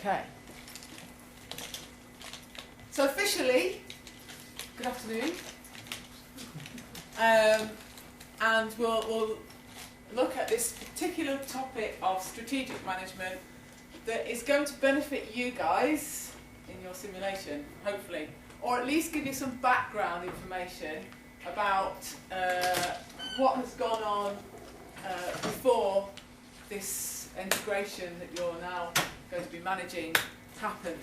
Okay. So officially, good afternoon. And we'll look at this particular topic of strategic management that is going to benefit you guys in your simulation, hopefully, or at least give you some background information about what has gone on before this integration that you're now going to be managing happened.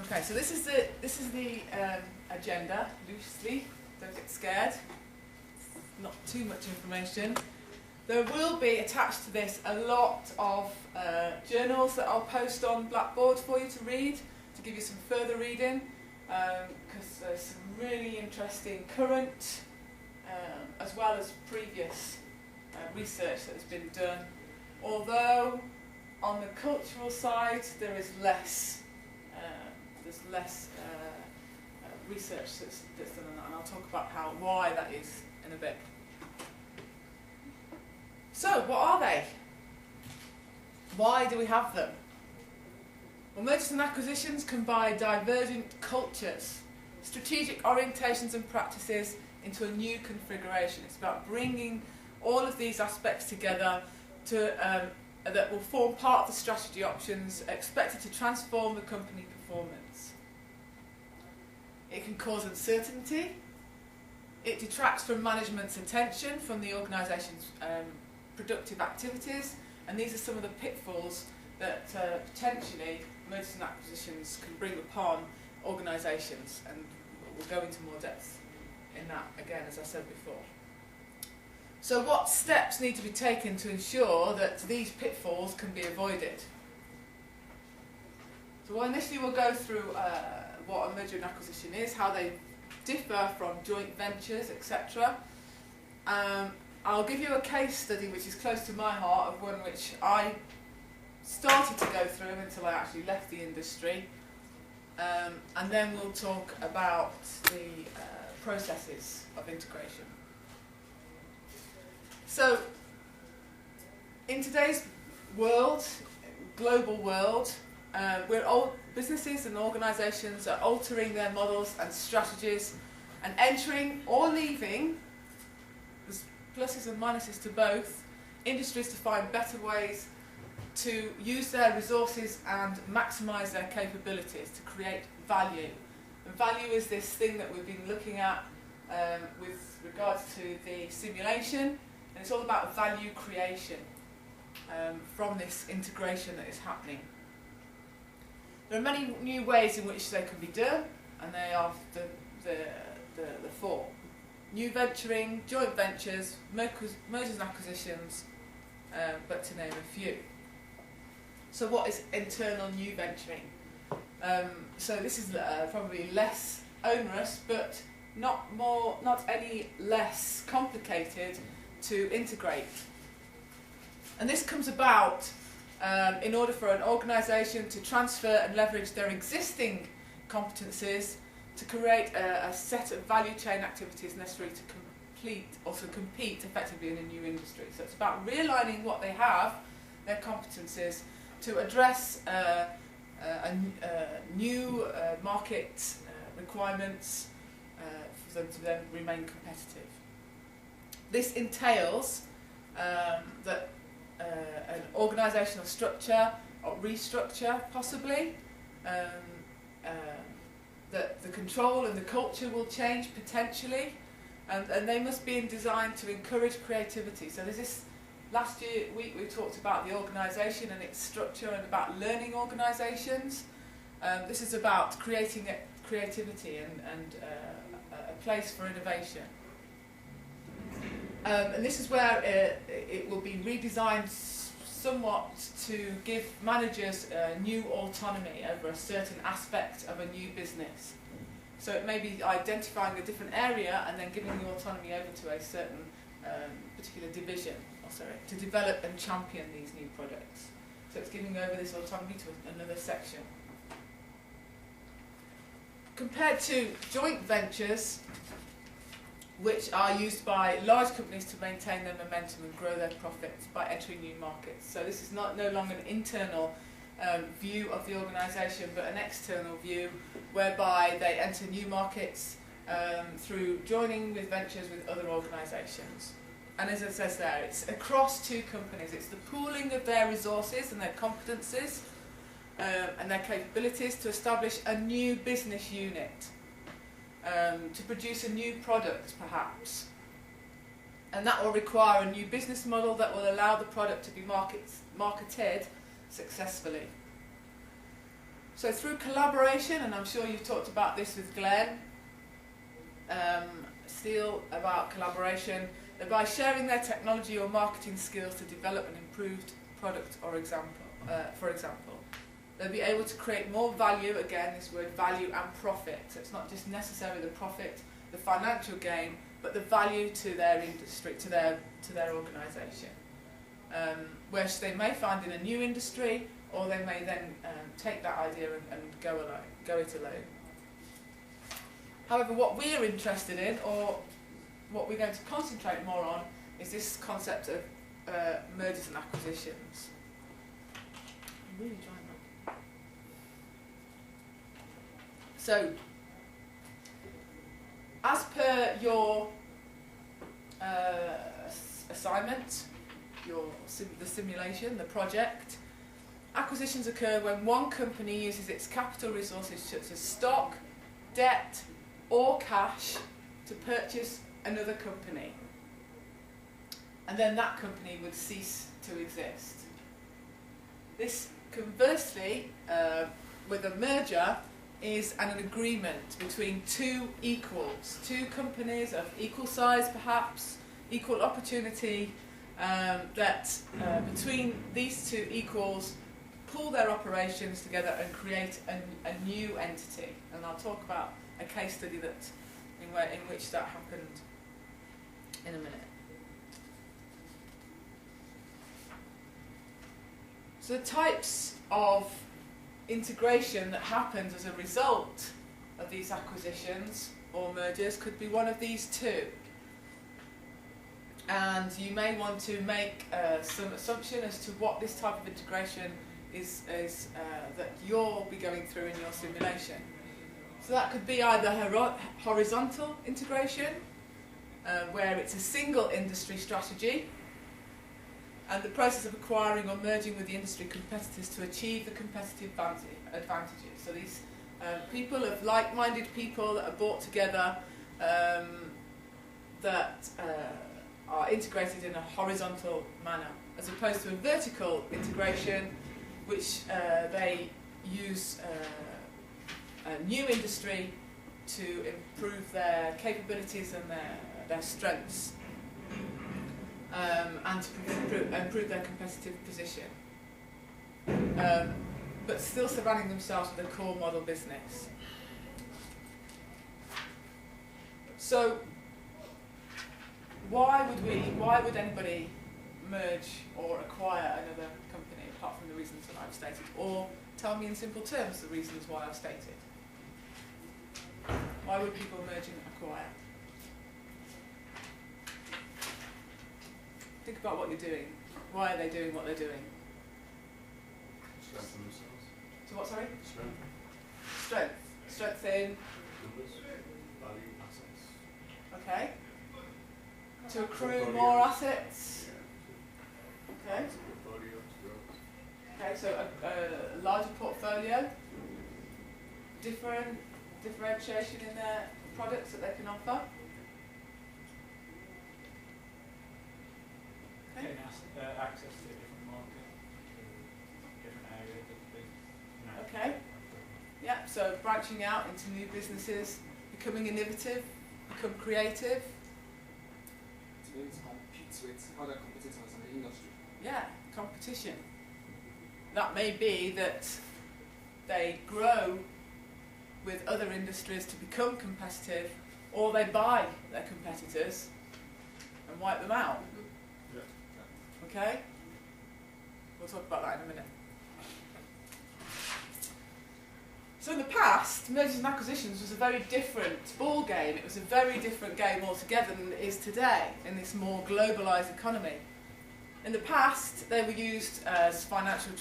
Okay, so this is the agenda, loosely. Don't get scared. It's not too much information. There will be attached to this a lot of journals that I'll post on Blackboard for you to read, to give you some further reading, because there's some really interesting current as well as previous research that has been done. Although on the cultural side there is less. There's less research that's done on that, and I'll talk about why that is in a bit. So, what are they? Why do we have them? Well, mergers and acquisitions combine divergent cultures, strategic orientations and practices into a new configuration. It's about bringing all of these aspects together to that will form part of the strategy options expected to transform the company performance. It can cause uncertainty. It detracts from management's attention from the organisation's productive activities, and these are some of the pitfalls that potentially mergers and acquisitions can bring upon organisations, and we'll go into more depth in that again, as I said before. So what steps need to be taken to ensure that these pitfalls can be avoided? So initially we'll go through what a merger and acquisition is, how they differ from joint ventures, etc. I'll give you a case study which is close to my heart, of one which I started to go through until I actually left the industry, and then we'll talk about the processes of integration. So, in today's world, global world, businesses and organisations are altering their models and strategies and entering or leaving, there's pluses and minuses to both, industries to find better ways to use their resources and maximise their capabilities to create value. And value is this thing that we've been looking at with regards to the simulation. And it's all about value creation from this integration that is happening. There are many new ways in which they can be done, and they are the four. New venturing, joint ventures, mergers and acquisitions, but to name a few. So what is internal new venturing? So this is probably less onerous, but not any less complicated to integrate. And this comes about in order for an organisation to transfer and leverage their existing competencies to create a set of value chain activities necessary to compete effectively in a new industry. So it's about realigning what they have, their competencies, to address new market requirements for them to then remain competitive. This entails that an organisational structure or restructure, possibly, that the control and the culture will change potentially, and they must be designed to encourage creativity. So there's this, last week we talked about the organisation and its structure and about learning organisations. This is about creating creativity and a place for innovation. And this is where it will be redesigned somewhat to give managers new autonomy over a certain aspect of a new business. So it may be identifying a different area and then giving the autonomy over to a certain particular division, to develop and champion these new products. So it's giving over this autonomy to another section. Compared to joint ventures, which are used by large companies to maintain their momentum and grow their profits by entering new markets. So this is no longer an internal view of the organisation, but an external view whereby they enter new markets through joining with ventures with other organisations. And as it says there, it's across two companies. It's the pooling of their resources and their competencies and their capabilities to establish a new business unit, to produce a new product perhaps. And that will require a new business model that will allow the product to be marketed successfully. So through collaboration, and I'm sure you've talked about this with Glenn, Steele, about collaboration, by sharing their technology or marketing skills to develop an improved product or for example. They'll be able to create more value, again this word value and profit, so it's not just necessarily the profit, the financial gain, but the value to their industry, to their organisation, which they may find in a new industry, or they may then take that idea and go it alone. However, what we're interested in, or what we're going to concentrate more on, is this concept of mergers and acquisitions. I'm really trying that. So, as per your assignment, the simulation, the project, acquisitions occur when one company uses its capital resources such as stock, debt, or cash to purchase another company, and then that company would cease to exist. This, conversely, with a merger, is an agreement between two equals, two companies of equal size perhaps, equal opportunity, that between these two equals pull their operations together and create a new entity. And I'll talk about a case study in which that happened in a minute. So the types of integration that happens as a result of these acquisitions or mergers could be one of these two. And you may want to make some assumption as to what this type of integration is that you'll be going through in your simulation. So that could be either horizontal integration, where it's a single industry strategy, and the process of acquiring or merging with the industry competitors to achieve the competitive advantages. So these people of like-minded people that are brought together that are integrated in a horizontal manner, as opposed to a vertical integration, which they use a new industry to improve their capabilities and their strengths, and to improve their competitive position, but still surrounding themselves with a core model business. So why would anybody merge or acquire another company apart from the reasons that I've stated? Or tell me in simple terms the reasons why I've stated. Why would people merge and acquire? Think about what you're doing. Why are they doing what they're doing? Strengthen themselves. So what, sorry? Strength. Strength. Strength in? Numbers. Value. Assets. Okay. To accrue Portfolio. more assets. Yeah. Okay. Portfolio to grow. Okay, so a larger portfolio. Differentiation in their products that they can offer. Okay. Getting access to a different market, different area, Okay. Yeah, so branching out into new businesses, becoming innovative, become creative. To be able to compete with other competitors in the industry. Yeah, competition. That may be that they grow with other industries to become competitive, or they buy their competitors and wipe them out. Yeah. Okay? We'll talk about that in a minute. So in the past, mergers and acquisitions was a very different ball game. It was a very different game altogether than it is today in this more globalised economy. In the past, they were used as financial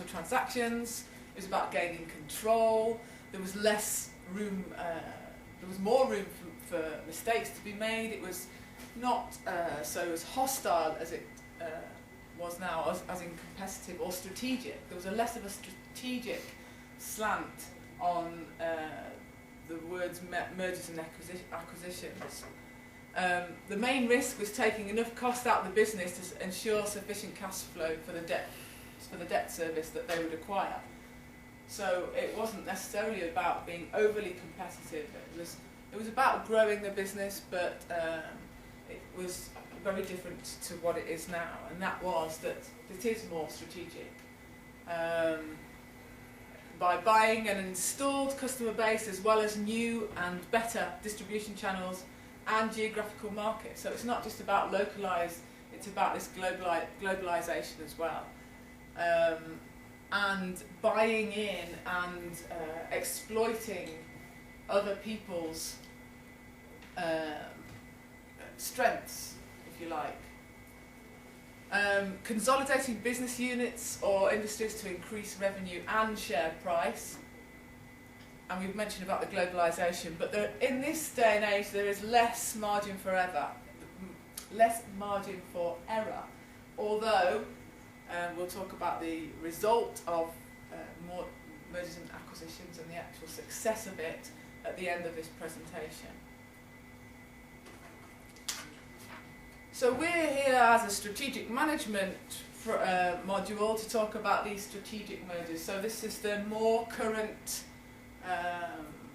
transactions. It was about gaining control. There was less room. There was more room for mistakes to be made. It was not so as hostile as it was now, as in competitive or strategic. There was a less of a strategic slant on the words mergers and acquisitions. The main risk was taking enough cost out of the business to ensure sufficient cash flow for the debt service that they would acquire. So it wasn't necessarily about being overly competitive. It was about growing the business, but it was very different to what it is now, and that was that it is more strategic. By buying an installed customer base as well as new and better distribution channels and geographical markets. So it's not just about localised, it's about this globalisation as well. And buying in and exploiting other people's strengths, if you like. Consolidating business units or industries to increase revenue and share price. And we've mentioned about the globalisation, but in this day and age there is less margin for error, although we'll talk about the result of more mergers and acquisitions and the actual success of it at the end of this presentation. So we're here as a strategic management module to talk about these strategic mergers. So this is the more current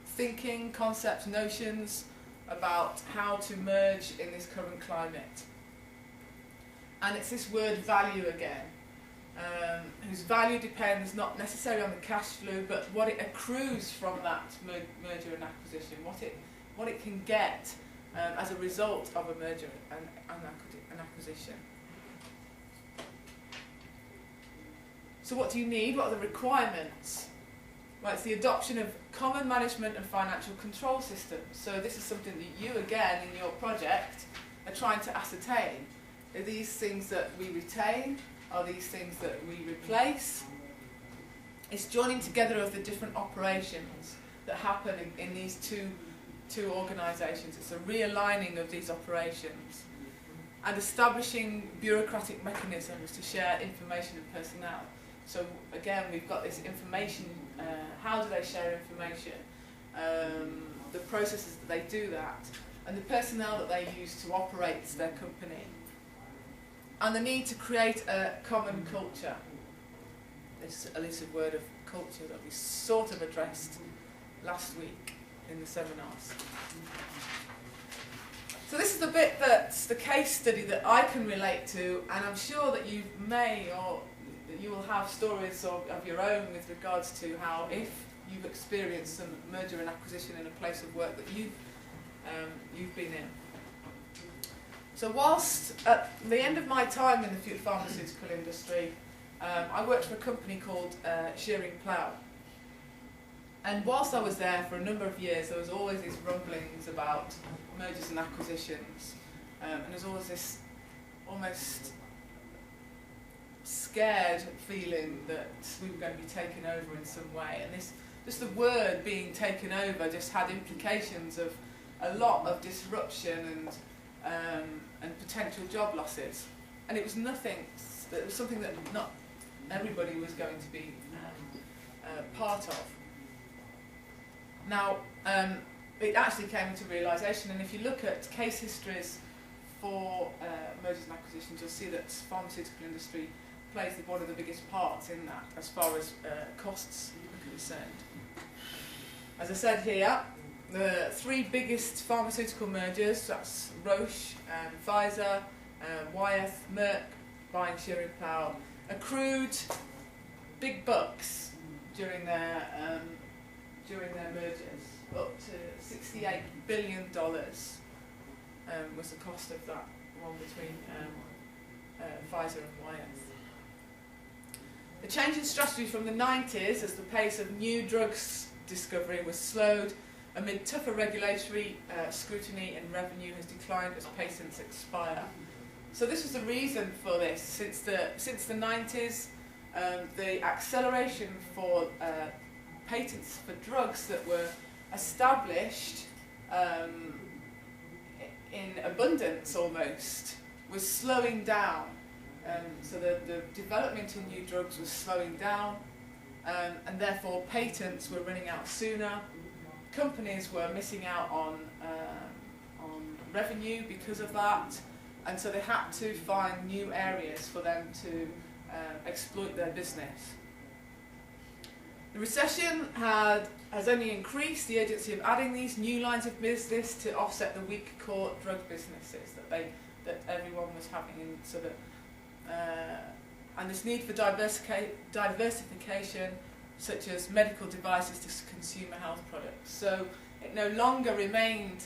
thinking, concepts, notions about how to merge in this current climate. And it's this word value again, whose value depends not necessarily on the cash flow, but what it accrues from that merger and acquisition, what it can get as a result of a merger and acquisition. So what do you need? What are the requirements? Well, it's the adoption of common management and financial control systems. So this is something that you, again, in your project, are trying to ascertain. Are these things that we retain? Are these things that we replace? It's joining together of the different operations that happen in these two organisations. It's a realigning of these operations and establishing bureaucratic mechanisms to share information and personnel. So again, we've got this information, how do they share information, the processes that they do that, and the personnel that they use to operate their company, and the need to create a common culture. This elusive word of culture that we sort of addressed last week in the seminars. So this is the bit that's the case study that I can relate to, and I'm sure that you may or you will have stories of your own with regards to how, if you've experienced some merger and acquisition in a place of work that you've been in. So whilst at the end of my time in the pharmaceutical industry, I worked for a company called Schering-Plough. And whilst I was there for a number of years, there was always these rumblings about mergers and acquisitions. And there's always this almost scared feeling that we were going to be taken over in some way. And just the word being taken over just had implications of a lot of disruption and potential job losses. And it was something that not everybody was going to be part of. Now, it actually came into realisation, and if you look at case histories for mergers and acquisitions, you'll see that the pharmaceutical industry plays one of the biggest parts in that, as far as costs are concerned. As I said here, the three biggest pharmaceutical mergers, that's Roche, Pfizer, Wyeth, Merck, buying Schering-Plough, accrued big bucks during their mergers. Up to $68 billion was the cost of that one between Pfizer and Wyeth. The change in strategy from the 90s as the pace of new drugs discovery was slowed amid tougher regulatory scrutiny, and revenue has declined as patents expire. So this was the reason for this. Since the 90s, the acceleration for patents for drugs that were established in abundance almost was slowing down. So the development in new drugs was slowing down, and therefore patents were running out sooner. Companies were missing out on revenue because of that, and so they had to find new areas for them to exploit their business. The recession has only increased the urgency of adding these new lines of business to offset the weak core drug businesses that everyone was having, and so that and this need for diversification, such as medical devices to consumer health products. So it no longer remained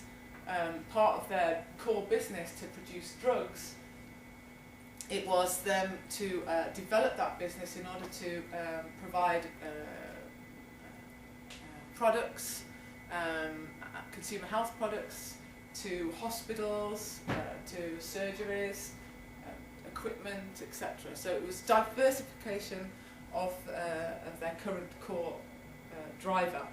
part of their core business to produce drugs. It was them to develop that business in order to provide products, consumer health products, to hospitals, to surgeries, equipment, etc. So it was diversification of their current core driver.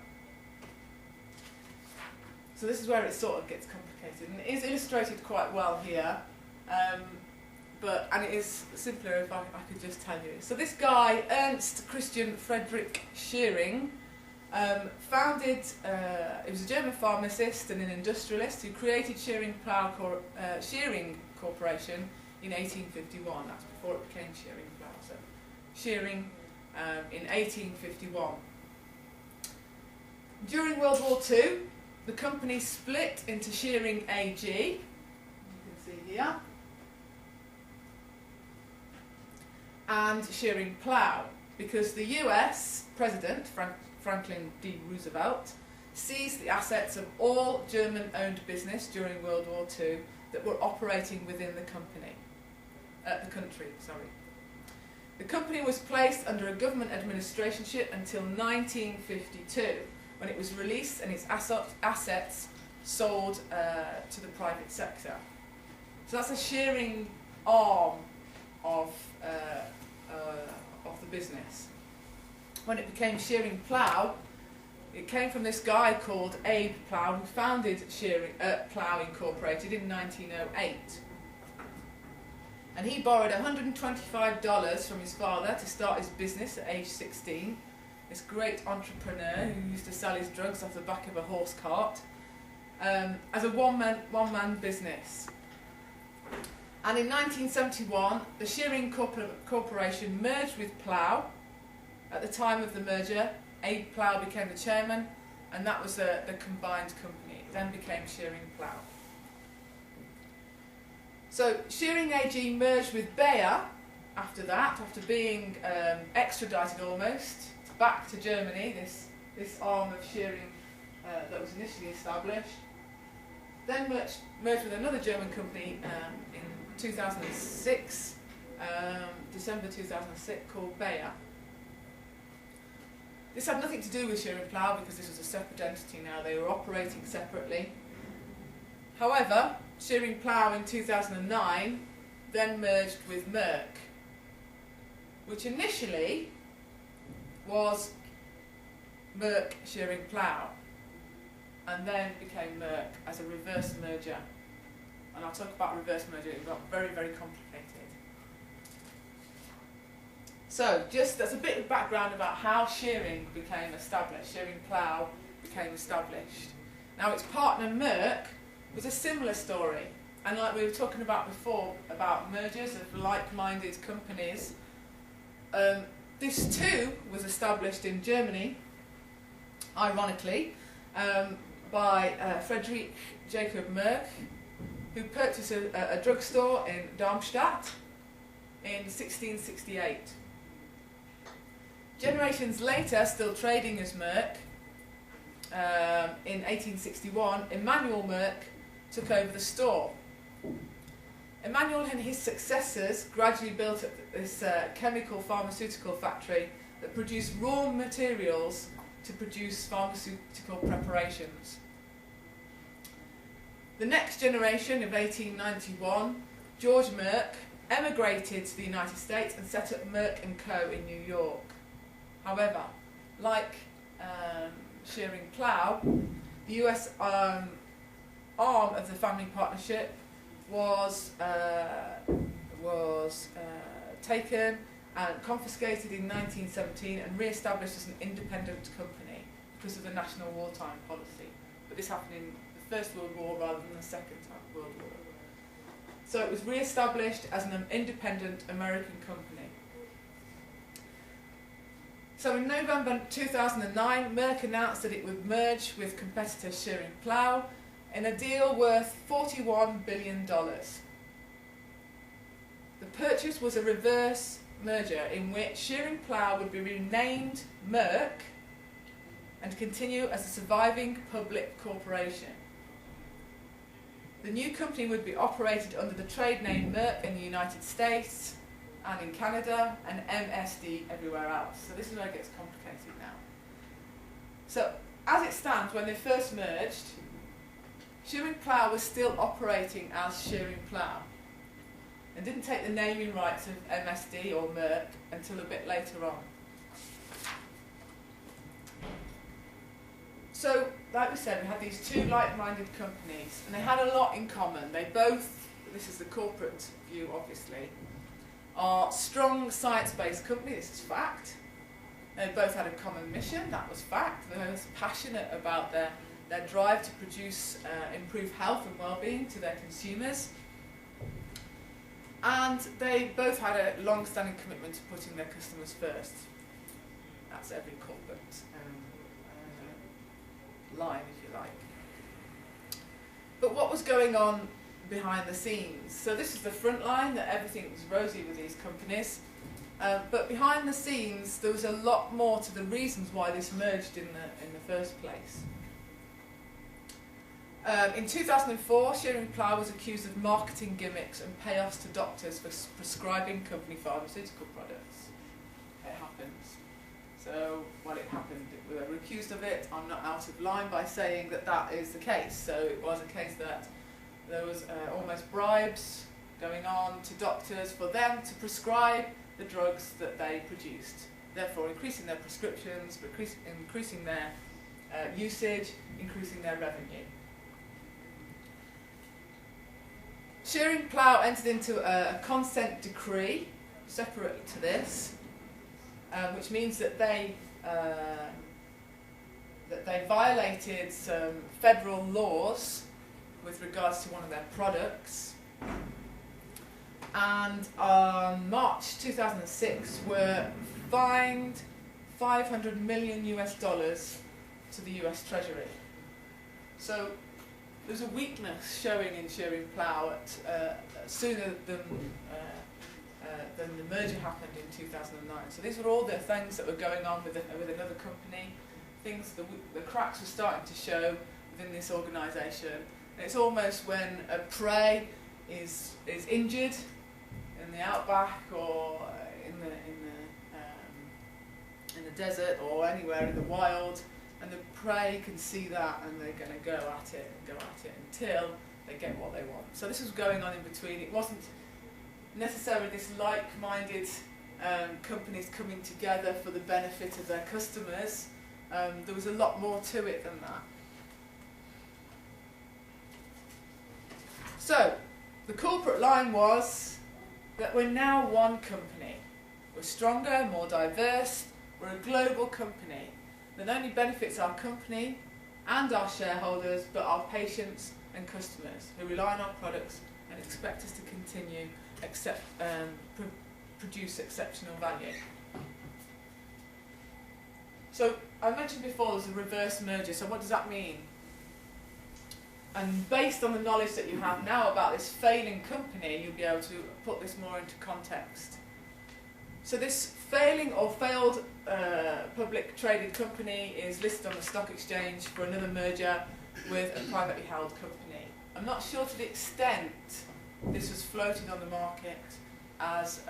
So this is where it sort of gets complicated, and it is illustrated quite well here, and it is simpler if I could just tell you. So this guy, Ernst Christian Friedrich Schering, founded, he was a German pharmacist and an industrialist who created Schering-Plough Schering Corporation in 1851. That's before it became Schering-Plough. So Schering in 1851. During World War II, the company split into Schering AG, you can see here, and Schering-Plough, because the US President, Franklin D. Roosevelt, seized the assets of all German-owned business during World War II that were operating within the country. The company was placed under a government administrationship until 1952, when it was released and its assets sold to the private sector. So that's a Schering arm of the business. When it became Schering-Plough, it came from this guy called Abe Plough, who founded Plough Incorporated in 1908. And he borrowed $125 from his father to start his business at age 16. This great entrepreneur who used to sell his drugs off the back of a horse cart, as a one-man business. And in 1971, the Schering Corporation merged with Plough. At the time of the merger, Abe Plough became the chairman, and that was the combined company. It then became Schering-Plough. So Schering AG merged with Bayer after that, after being extradited almost back to Germany, this arm of Schering that was initially established. Then merged with another German company in 2006, December 2006, called Bayer. This had nothing to do with Schering-Plough because this was a separate entity now. They were operating separately. However, Schering-Plough in 2009 then merged with Merck, which initially was Merck Schering-Plough, and then became Merck as a reverse merger. And I'll talk about reverse merger. It got very, very complicated. So, just as a bit of background about how Schering became established, Schering-Plough became established. Now, its partner Merck was a similar story, and like we were talking about before, about mergers of like-minded companies, this too was established in Germany, ironically, by Friedrich Jacob Merck, who purchased a drugstore in Darmstadt in 1668. Generations later, still trading as Merck, in 1861, Emanuel Merck took over the store. Emmanuel and his successors gradually built up this chemical pharmaceutical factory that produced raw materials to produce pharmaceutical preparations. The next generation of 1891, George Merck emigrated to the United States and set up Merck and Co. in New York. However, like Schering-Plough, the US arm of the family partnership was taken and confiscated in 1917 and re-established as an independent company because of the national wartime policy. But this happened in the First World War rather than the Second World War. So it was re-established as an independent American company. So in November 2009, Merck announced that it would merge with competitor Schering-Plough in a deal worth $41 billion. The purchase was a reverse merger in which Schering-Plough would be renamed Merck and continue as a surviving public corporation. The new company would be operated under the trade name Merck in the United States and in Canada, and MSD everywhere else. So this is where it gets complicated now. So as it stands, when they first merged, Schering-Plough was still operating as Schering-Plough and didn't take the naming rights of MSD or Merck until a bit later on. So, like we said, we had these two like-minded companies, and they had a lot in common. They both, this is the corporate view obviously, are strong science-based companies, this is fact. They both had a common mission, that was fact. They were both passionate about their drive to produce, improve health and well-being to their consumers. And they both had a long-standing commitment to putting their customers first. That's every corporate line, if you like. But what was going on behind the scenes? So this is the front line, that everything was rosy with these companies. But behind the scenes, there was a lot more to the reasons why this merged in the first place. In 2004, Schering-Plough was accused of marketing gimmicks and payoffs to doctors for prescribing company pharmaceutical products. It happens. So, well, it happened. We were accused of it. I'm not out of line by saying that that is the case. So it was a case that there was almost bribes going on to doctors for them to prescribe the drugs that they produced, therefore increasing their prescriptions, increasing their usage, increasing their revenue. Schering-Plough entered into a consent decree separate to this, which means that they violated some federal laws with regards to one of their products, and on March 2006 were fined $500 million to the US Treasury. So there's a weakness showing in Schering-Plough sooner than the merger happened in 2009. So these were all the things that were going on with another company. The cracks were starting to show within this organisation. And it's almost when a prey is injured in the outback or in the desert or anywhere in the wild, and the prey can see that and they're going to go at it until they get what they want. So this was going on in between. It wasn't necessarily this like-minded companies coming together for the benefit of their customers. There was a lot more to it than that. So the corporate line was that we're now one company. We're stronger, more diverse, we're a global company that not only benefits our company and our shareholders, but our patients and customers who rely on our products and expect us to continue produce exceptional value. So I mentioned before there's a reverse merger, so what does that mean? And based on the knowledge that you have now about this failing company, you'll be able to put this more into context. So this failing or failed public traded company is listed on the stock exchange for another merger with a privately held company. I'm not sure to the extent this was floated on the market as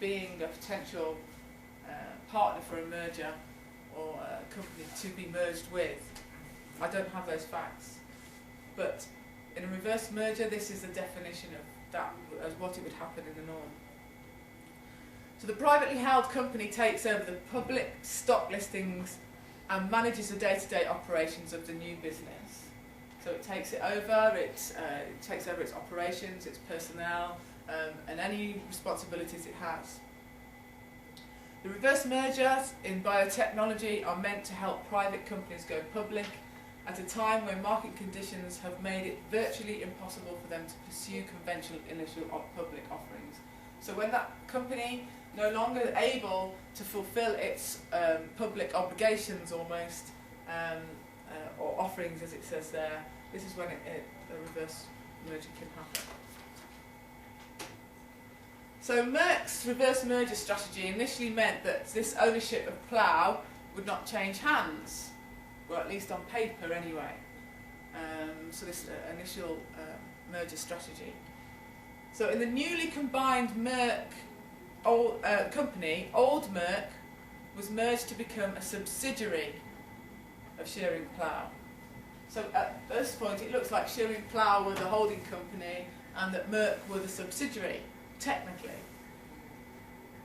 being a potential partner for a merger or a company to be merged with. I don't have those facts, but in a reverse merger, this is the definition of that as what it would happen in the norm. So the privately held company takes over the public stock listings and manages the day-to-day operations of the new business. So it takes it over, it takes over its operations, its personnel, and any responsibilities it has. The reverse mergers in biotechnology are meant to help private companies go public at a time when market conditions have made it virtually impossible for them to pursue conventional initial public offerings. So when that company no longer able to fulfill its public obligations almost, or offerings as it says there, this is when a reverse merger can happen. So Merck's reverse merger strategy initially meant that this ownership of Plough would not change hands, or at least on paper anyway. So this initial merger strategy. So in the newly combined Merck company, old Merck was merged to become a subsidiary of Schering-Plough. So at this point it looks like Schering-Plough were the holding company and that Merck were the subsidiary, technically,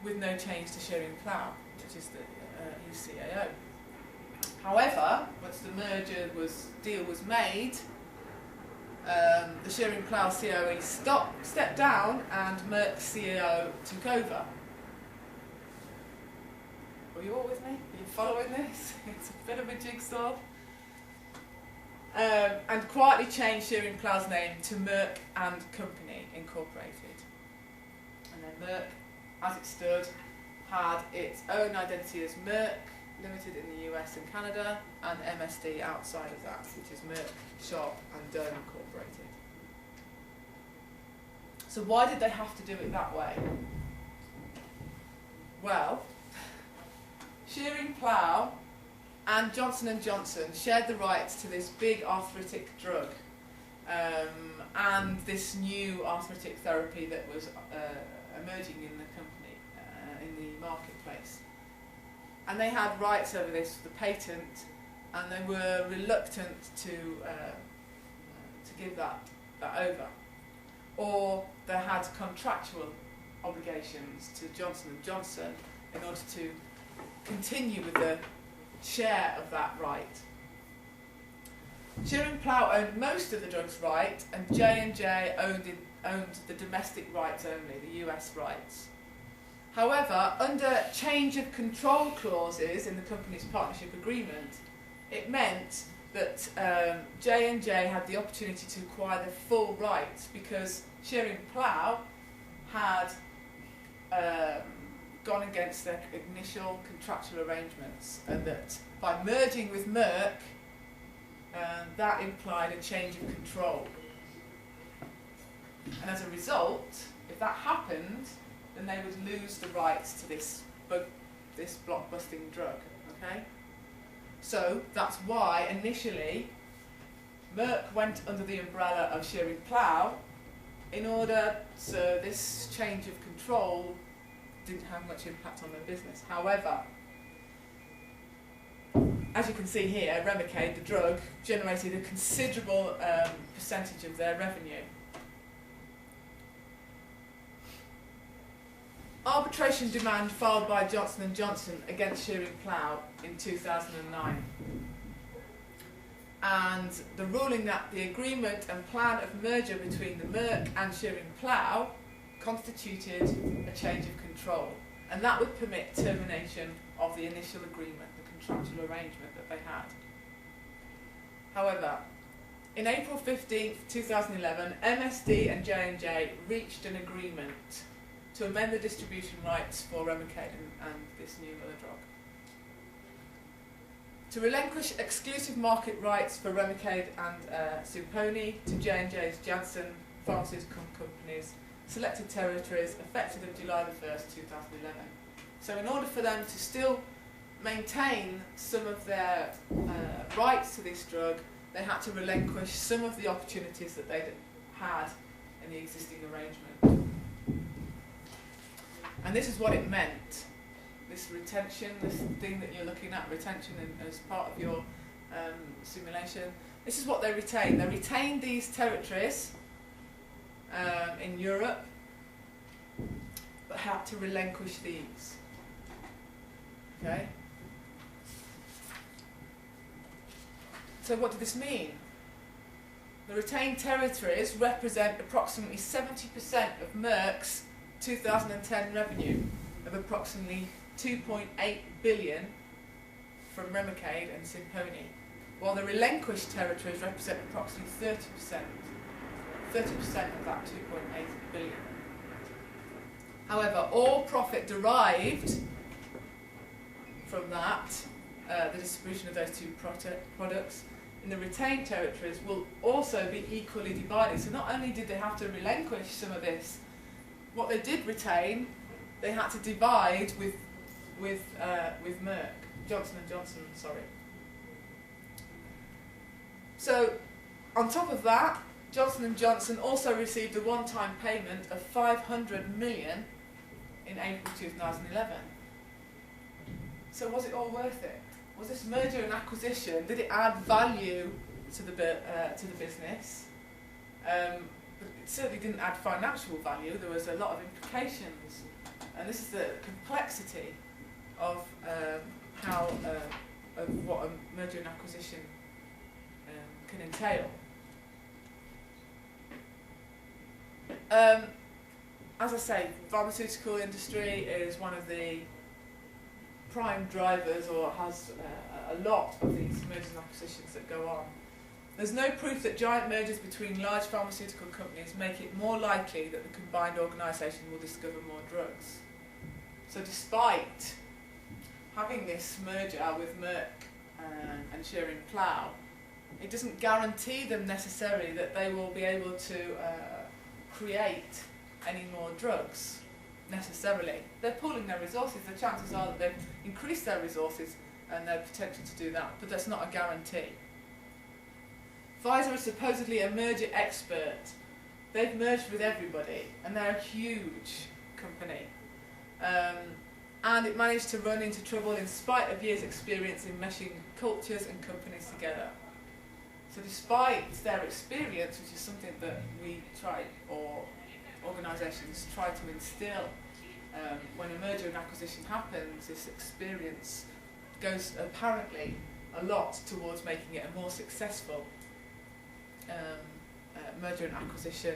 with no change to Schering-Plough, which is the CAO. However, once the deal was made, the Schering-Plough COE stepped down and Merck's CEO took over. Are you all with me? Are you following this? It's a bit of a jigsaw. And quietly changed Schering-Plough's name to Merck and Company Incorporated. And then Merck, as it stood, had its own identity as Merck Limited in the US and Canada, and MSD outside of that, which is Merck, Sharp and Dohme Incorporated. So why did they have to do it that way? Well, Schering-Plough and Johnson & Johnson shared the rights to this big arthritic drug and this new arthritic therapy that was emerging in the company, in the marketplace. And they had rights over this, the patent, and they were reluctant to give that over. Or they had contractual obligations to Johnson & Johnson in order to continue with the share of that right. Schering-Plough owned most of the drug's right, and J&J owned the domestic rights only, the US rights. However, under change of control clauses in the company's partnership agreement, it meant that J&J had the opportunity to acquire the full rights because Schering-Plough had gone against their initial contractual arrangements, and that by merging with Merck, that implied a change of control. And as a result, if that happened, then they would lose the rights to this blockbusting drug. Okay? So that's why initially Merck went under the umbrella of Schering-Plough in order so this change of control didn't have much impact on their business. However, as you can see here, Remicade, the drug, generated a considerable percentage of their revenue. Arbitration demand filed by Johnson & Johnson against Schering-Plough in 2009. And the ruling that the agreement and plan of merger between the Merck and Schering-Plough constituted a change of control. And that would permit termination of the initial agreement, the contractual arrangement that they had. However, in April 15, 2011, MSD and J&J reached an agreement to amend the distribution rights for Remicade and this new other drug. To relinquish exclusive market rights for Remicade and Simponi to J&J's Janssen Pharmaceutical companies, selected territories effective of July the 1st, 2011. So in order for them to still maintain some of their rights to this drug, they had to relinquish some of the opportunities that they'd had in the existing arrangement. And this is what it meant. This retention, this thing that you're looking at, retention as part of your simulation. This is what they retained. They retained these territories in Europe, but had to relinquish these. Okay? So what did this mean? The retained territories represent approximately 70% of Merck's 2010 revenue of approximately 2.8 billion from Remicade and Simponi, while the relinquished territories represent approximately 30% of that 2.8 billion. However, all profit derived from that, the distribution of those two products, in the retained territories will also be equally divided. So not only did they have to relinquish some of this, what they did retain, they had to divide with Merck, Johnson & Johnson, sorry. So, on top of that, Johnson & Johnson also received a one-time payment of 500 million in April 2011. So was it all worth it? Was this merger and acquisition, did it add value to the business? But it certainly didn't add financial value. There was a lot of implications. And this is the complexity of of what a merger and acquisition can entail. As I say, pharmaceutical industry is one of the prime drivers, or has a lot of these mergers and acquisitions that go on. There's no proof that giant mergers between large pharmaceutical companies make it more likely that the combined organisation will discover more drugs. So despite having this merger with Merck and Schering-Plough, it doesn't guarantee them necessarily that they will be able to create any more drugs, necessarily. They're pooling their resources. The chances are that they've increased their resources and their potential to do that, but that's not a guarantee. Pfizer is supposedly a merger expert. They've merged with everybody, and they're a huge company. And it managed to run into trouble in spite of years' experience in meshing cultures and companies together. So despite their experience, which is something that we try, or organisations try to instill, when a merger and acquisition happens, this experience goes apparently a lot towards making it a more successful merger and acquisition.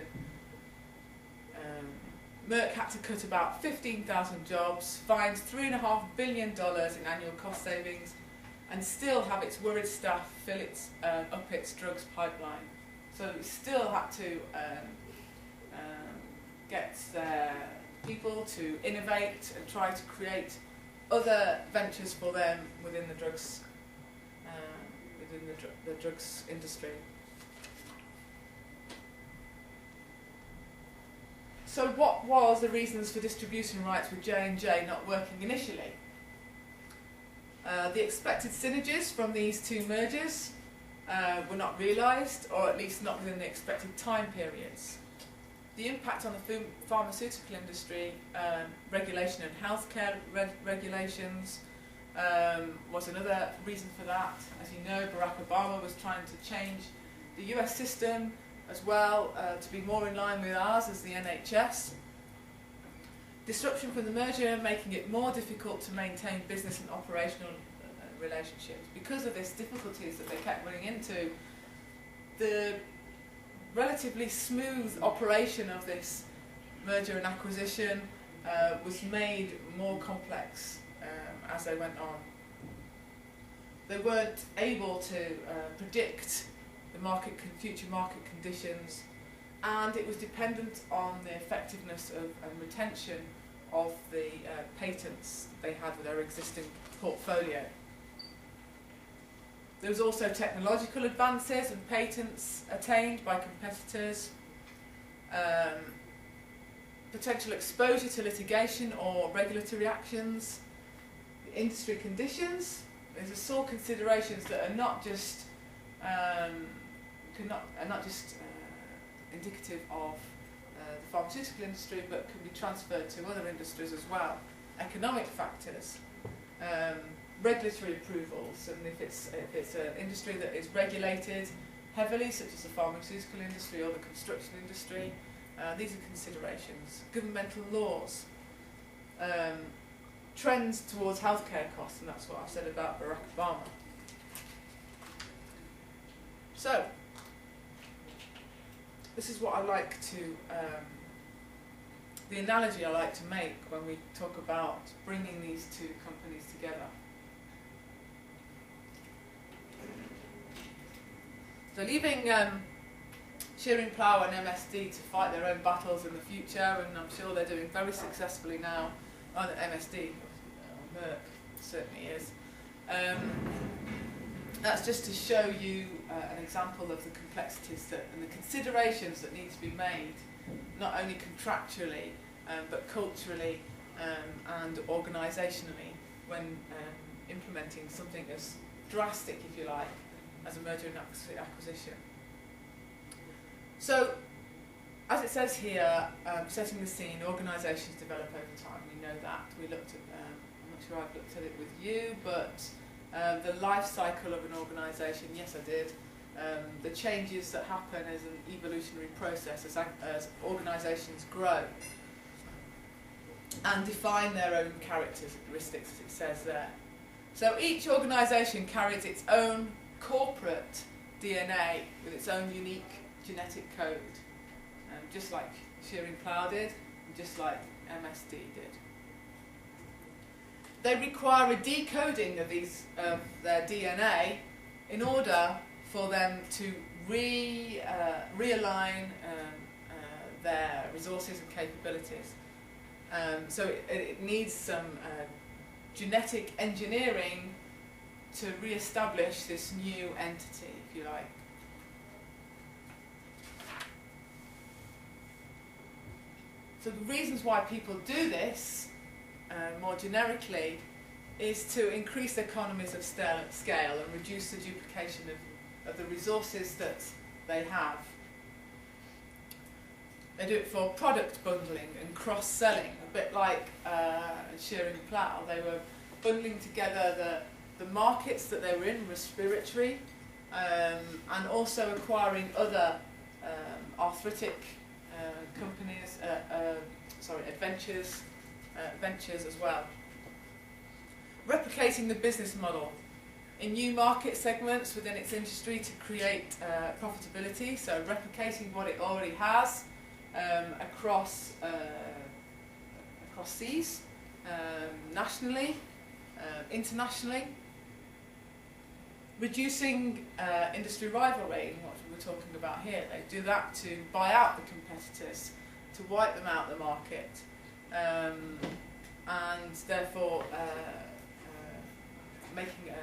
Merck had to cut about 15,000 jobs, find $3.5 billion in annual cost savings, and still have its worried staff fill up its drugs pipeline. So it still had to get their people to innovate and try to create other ventures for them within the drugs, the drugs industry. So what was the reasons for distribution rights with J&J not working initially? The expected synergies from these two mergers were not realised, or at least not within the expected time periods. The impact on the pharmaceutical industry, regulation and healthcare regulations was another reason for that. As you know, Barack Obama was trying to change the US system as well to be more in line with ours as the NHS. Disruption from the merger making it more difficult to maintain business and operational relationships. Because of this difficulties that they kept running into, the relatively smooth operation of this merger and acquisition was made more complex as they went on. They weren't able to predict the future market conditions, and it was dependent on the effectiveness of and retention of the patents they had with their existing portfolio. There was also technological advances and patents attained by competitors, potential exposure to litigation or regulatory actions, the industry conditions. These are sole considerations that are not just indicative of the pharmaceutical industry, but can be transferred to other industries as well. Economic factors, regulatory approvals, and if it's an industry that is regulated heavily, such as the pharmaceutical industry or the construction industry, these are considerations. Governmental laws, trends towards healthcare costs, and that's what I said about Barack Obama. So, this is what I like to, the analogy I like to make when we talk about bringing these two companies together. So leaving Schering-Plough and MSD to fight their own battles in the future, and I'm sure they're doing very successfully now. Oh, the MSD, Merck certainly is. That's just to show you an example of the complexities and the considerations that need to be made, not only contractually, but culturally and organisationally when implementing something as drastic, if you like, as a merger and acquisition. So, as it says here, setting the scene, organisations develop over time. We know that. We looked at, I'm not sure I've looked at it with you, but the life cycle of an organisation, yes I did. The changes that happen as an evolutionary process as organisations grow and define their own characteristics, as it says there. So each organisation carries its own corporate DNA with its own unique genetic code, just like Schering-Plough did, and just like MSD did. They require a decoding of their DNA in order for them to realign their resources and capabilities. So it needs some genetic engineering to re-establish this new entity, if you like. So the reasons why people do this, more generically, is to increase the economies of scale and reduce the duplication of the resources that they have. They do it for product bundling and cross-selling, a bit like Schering-Plough. They were bundling together the markets that they were in, respiratory, and also acquiring other arthritic companies, ventures as well. Replicating the business model in new market segments within its industry to create profitability, so replicating what it already has across seas, nationally, internationally. Reducing industry rivalry, what we're talking about here. They do that to buy out the competitors, to wipe them out of the market, and therefore making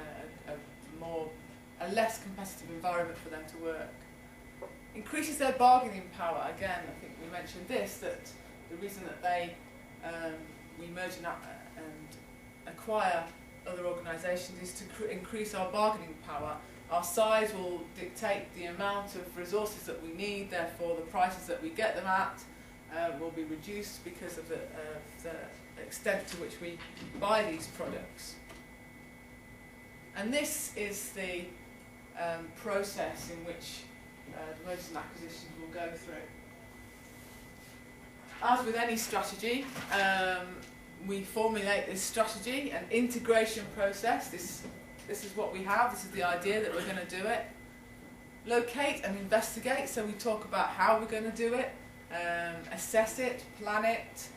a less competitive environment for them to work. Increases their bargaining power. Again, I think we mentioned this, that the reason that we merge and acquire other organisations is to increase our bargaining power. Our size will dictate the amount of resources that we need, therefore the prices that we get them at will be reduced because of the extent to which we buy these products. And this is the process in which the mergers and acquisitions will go through. As with any strategy, we formulate this strategy, an integration process. This is what we have, this is the idea that we're going to do it. Locate and investigate, so we talk about how we're going to do it, assess it, plan it,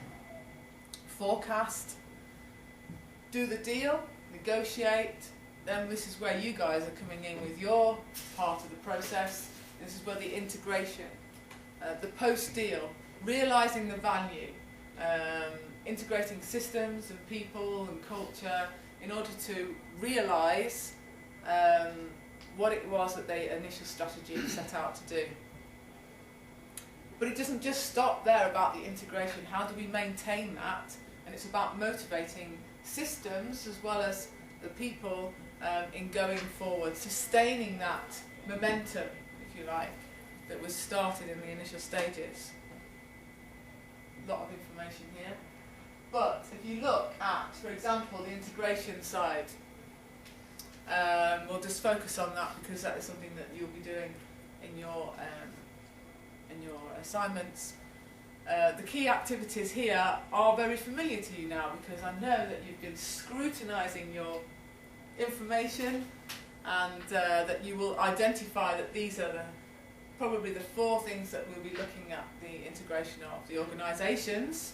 forecast, do the deal, negotiate. Then this is where you guys are coming in with your part of the process. This is where the integration, the post-deal, realising the value, integrating systems and people and culture in order to realise what it was that the initial strategy set out to do. But it doesn't just stop there about the integration. How do we maintain that? And it's about motivating systems as well as the people in going forward, sustaining that momentum, if you like, that was started in the initial stages. lot of information here. But if you look at, for example, the integration side, we'll just focus on that because that is something that you'll be doing in your assignments. The key activities here are very familiar to you now because I know that you've been scrutinising your information and that you will identify that these are probably the 4 things that we'll be looking at the integration of: the organisations,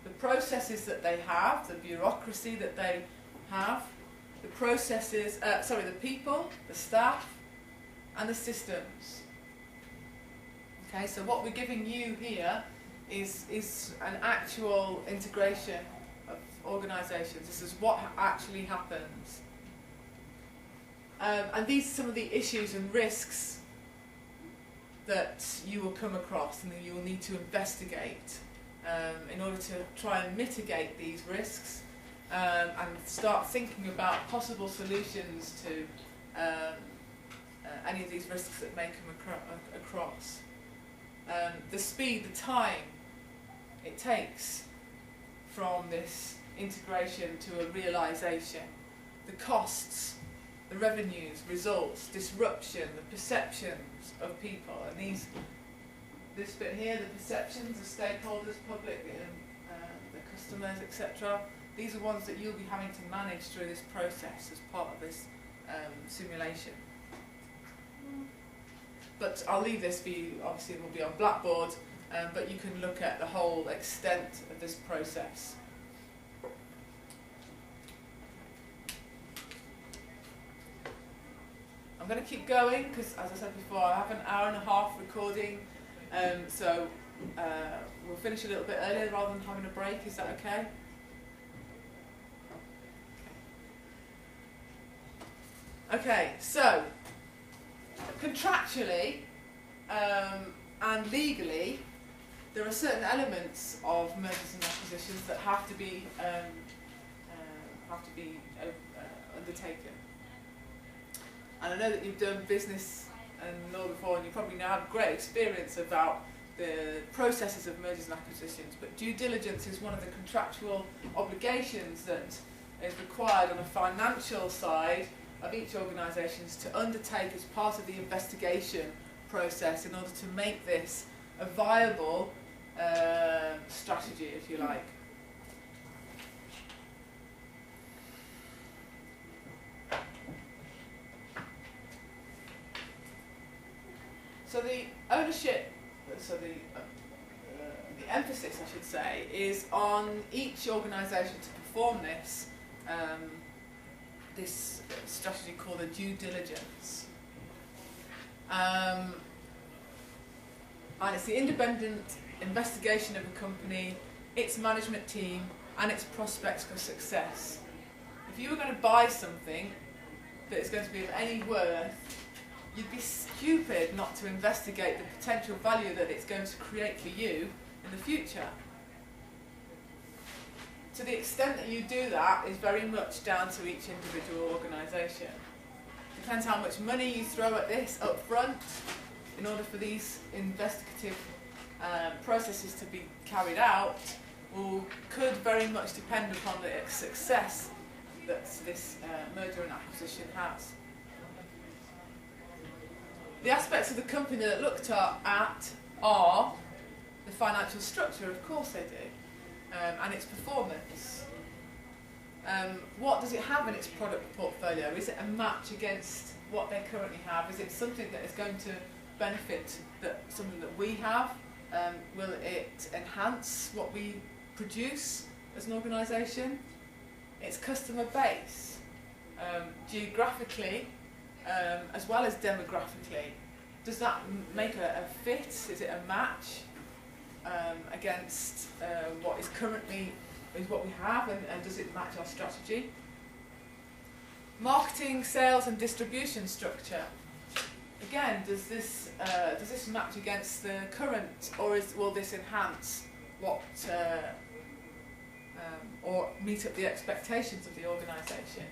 the processes that they have, the bureaucracy that they have, the processes, the people, the staff, and the systems. Okay, so what we're giving you here is an actual integration of organisations. This is what actually happens. And these are some of the issues and risks that you will come across and that you will need to investigate in order to try and mitigate these risks and start thinking about possible solutions to any of these risks that may come across. The speed, the time it takes from this integration to a realisation, the costs, the revenues, results, disruption, the perceptions of people, and this bit here, the perceptions of stakeholders, public, the customers, etc. These are ones that you'll be having to manage through this process as part of this simulation. But I'll leave this for you. Obviously it will be on Blackboard, but you can look at the whole extent of this process. I'm going to keep going because, as I said before, I have an hour and a half recording, so we'll finish a little bit earlier rather than having a break. Is that okay? Okay, so contractually and legally, there are certain elements of mergers and acquisitions that have to be undertaken. And I know that you've done business and law before, and you probably now have great experience about the processes of mergers and acquisitions. But due diligence is one of the contractual obligations that is required on a financial side of each organisation to undertake as part of the investigation process in order to make this a viable strategy, if you like. So the ownership, the emphasis, I should say, is on each organisation to perform this this strategy called a due diligence. And it's the independent investigation of a company, its management team, and its prospects for success. If you were going to buy something that is going to be of any worth, you'd be stupid not to investigate the potential value that it's going to create for you in the future. To the extent that you do that is very much down to each individual organisation. Depends how much money you throw at this up front in order for these investigative processes to be carried out, could very much depend upon the success that this merger and acquisition has. The aspects of the company that looked at are the financial structure, of course they do, and its performance. What does it have in its product portfolio? Is it a match against what they currently have? Is it something that is going to benefit something that we have? Will it enhance what we produce as an organisation? Its customer base, geographically, as well as demographically. Does that make a fit? Is it a match against what is currently what we have, and does it match our strategy? Marketing, sales, and distribution structure. Again, does this match against the current, or will this enhance what or meet up the expectations of the organisation?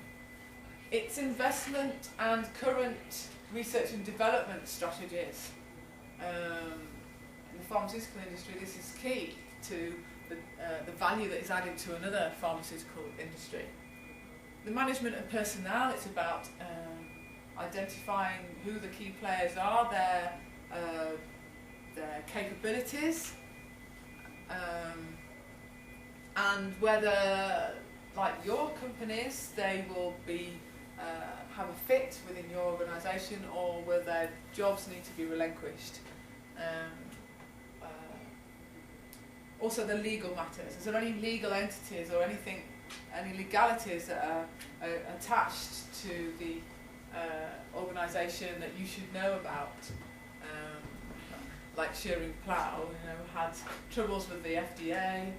Its investment and current research and development strategies. In the pharmaceutical industry, this is key to the value that is added to another pharmaceutical industry. The management of personnel, it's about identifying who the key players are, their capabilities, and whether, like your companies, they will be have a fit within your organisation, or whether their jobs need to be relinquished. Also the legal matters. Is there any legal entities or any legalities that are attached to the organisation that you should know about? Like Schering-Plough, had troubles with the FDA.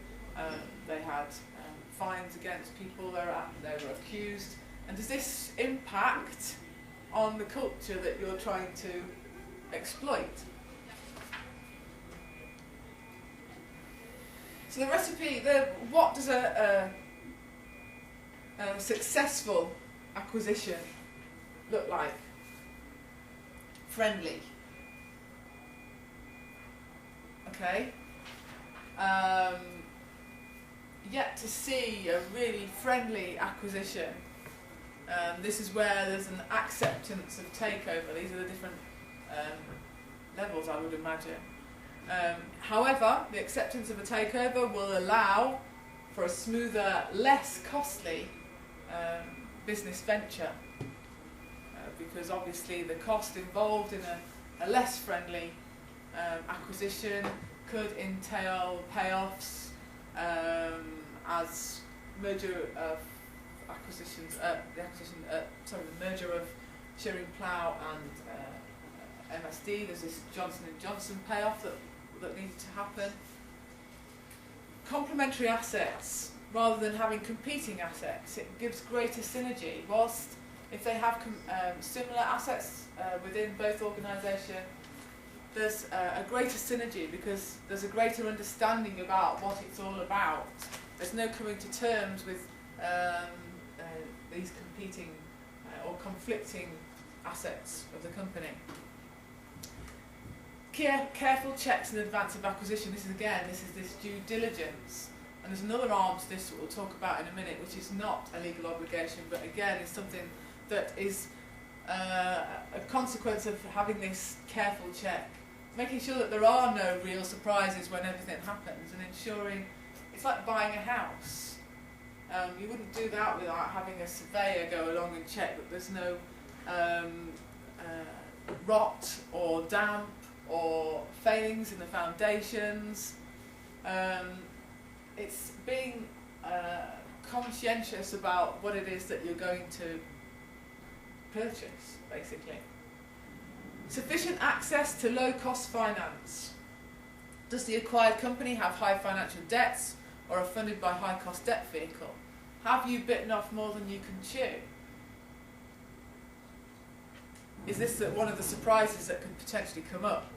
They had fines against people they were accused. And does this impact on the culture that you're trying to exploit? So the recipe, what does a successful acquisition look like? Friendly. Okay. Yet to see a really friendly acquisition. This is where there's an acceptance of takeover. These are the different levels, I would imagine. However, the acceptance of a takeover will allow for a smoother, less costly business venture, because obviously the cost involved in a less friendly acquisition could entail payoffs as merger of acquisitions, the merger of Schering-Plough and MSD. There's this Johnson & Johnson payoff that needed to happen. Complementary assets, rather than having competing assets, it gives greater synergy. Whilst if they have similar assets within both organisations, there's a greater synergy because there's a greater understanding about what it's all about. There's no coming to terms with these competing or conflicting assets of the company. Careful checks in advance of acquisition. This is this due diligence. And there's another arm to this that we'll talk about in a minute, which is not a legal obligation, but again is something that is a consequence of having this careful check. Making sure that there are no real surprises when everything happens, and ensuring it's like buying a house. You wouldn't do that without having a surveyor go along and check that there's no rot or damp or failings in the foundations. It's being conscientious about what it is that you're going to purchase, basically. Sufficient access to low-cost finance. Does the acquired company have high financial debts or are funded by high-cost debt vehicle? Have you bitten off more than you can chew? Is this one of the surprises that could potentially come up?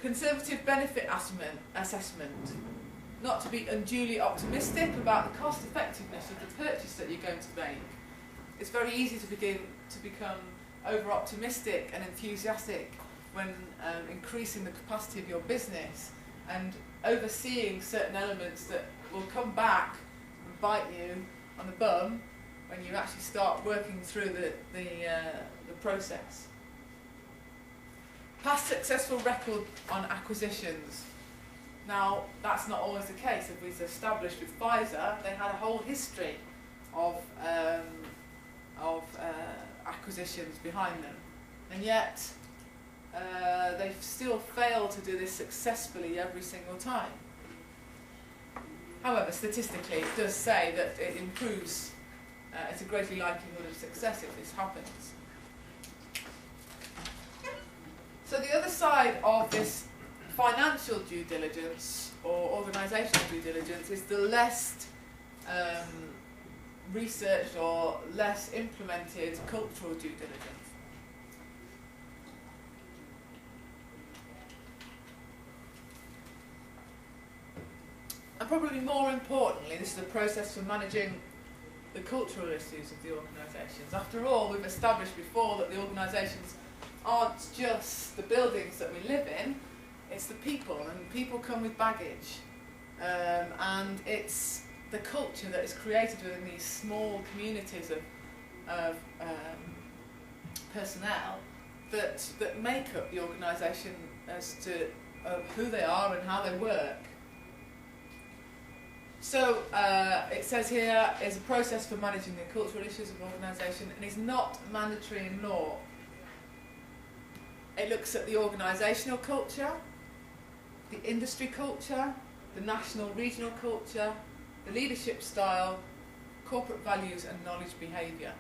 Conservative benefit assessment. Not to be unduly optimistic about the cost effectiveness of the purchase that you're going to make. It's very easy to become over optimistic and enthusiastic when increasing the capacity of your business and overseeing certain elements that will come back and bite you on the bum when you actually start working through the process. Past successful record on acquisitions. Now, that's not always the case. As we've established with Pfizer, they had a whole history of acquisitions behind them, and yet they've still failed to do this successfully every single time. However, statistically, it does say that it improves. It's a greater likelihood of success if this happens. So the other side of this financial due diligence or organisational due diligence is the less researched or less implemented cultural due diligence. And probably more importantly, this is a process for managing the cultural issues of the organisations. After all, we've established before that the organisations aren't just the buildings that we live in, It's the people, and people come with baggage, and it's the culture that is created within these small communities of personnel that make up the organisation as to who they are and how they work. So it says here is a process for managing the cultural issues of an organisation, and is not mandatory in law. It looks at the organisational culture, the industry culture, the national regional culture, the leadership style, corporate values and knowledge behaviour.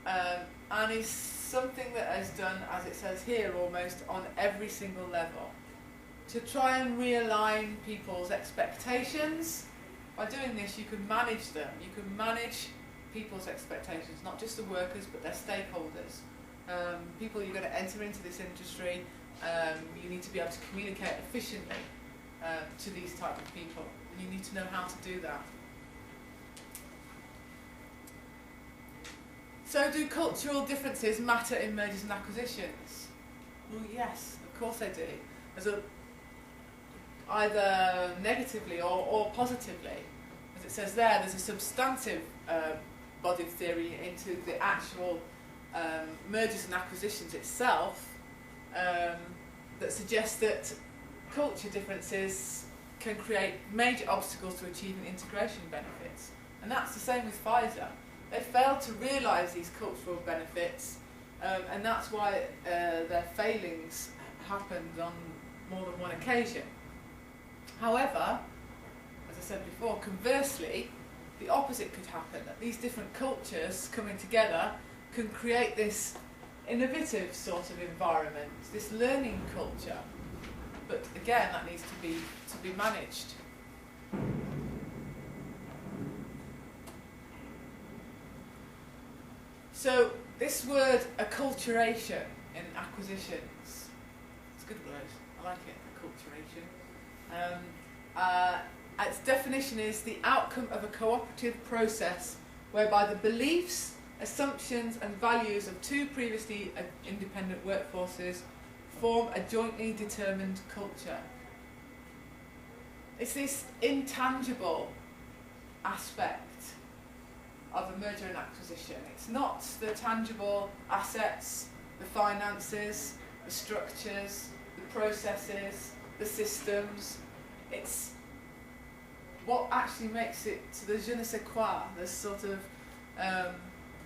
And is something that is done, as it says here, almost on every single level, to try and realign people's expectations. By doing this, you can manage them. You can manage people's expectations, not just the workers, but their stakeholders. People you're going to enter into this industry, you need to be able to communicate efficiently to these type of people. You need to know how to do that. So do cultural differences matter in mergers and acquisitions? Well, yes, of course they do. Either negatively or positively. As it says there, there's a substantive body of theory into the actual mergers and acquisitions itself that suggests that culture differences can create major obstacles to achieving integration benefits. And that's the same with Pfizer. They failed to realise these cultural benefits, and that's why their failings happened on more than one occasion. However, as I said before, conversely, the opposite could happen, that these different cultures coming together can create this innovative sort of environment, this learning culture. But again, that needs to be managed. So this word acculturation in acquisitions, it's a good word, I like it, acculturation. Its definition is the outcome of a cooperative process whereby the beliefs, assumptions and values of two previously independent workforces form a jointly determined culture. It's this intangible aspect of a merger and acquisition. It's not the tangible assets, the finances, the structures, the processes, the systems. It's what actually makes it the je ne sais quoi, the sort of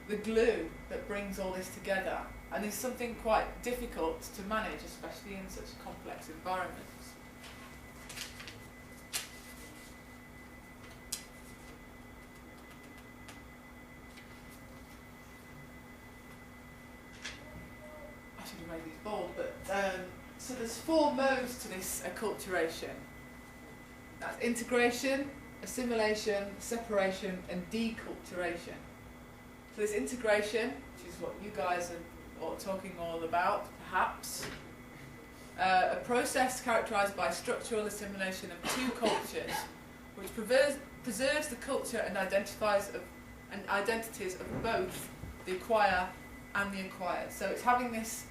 the glue that brings all this together, and is something quite difficult to manage, especially in such complex environments. I should have made these bold, but so there's 4 modes to this acculturation. That's integration, assimilation, separation, and deculturation. So there's integration, which is what you guys are all talking all about, perhaps. A process characterised by structural assimilation of two cultures, which preserves the culture and identities of both the acquirer and the acquired. So it's having this,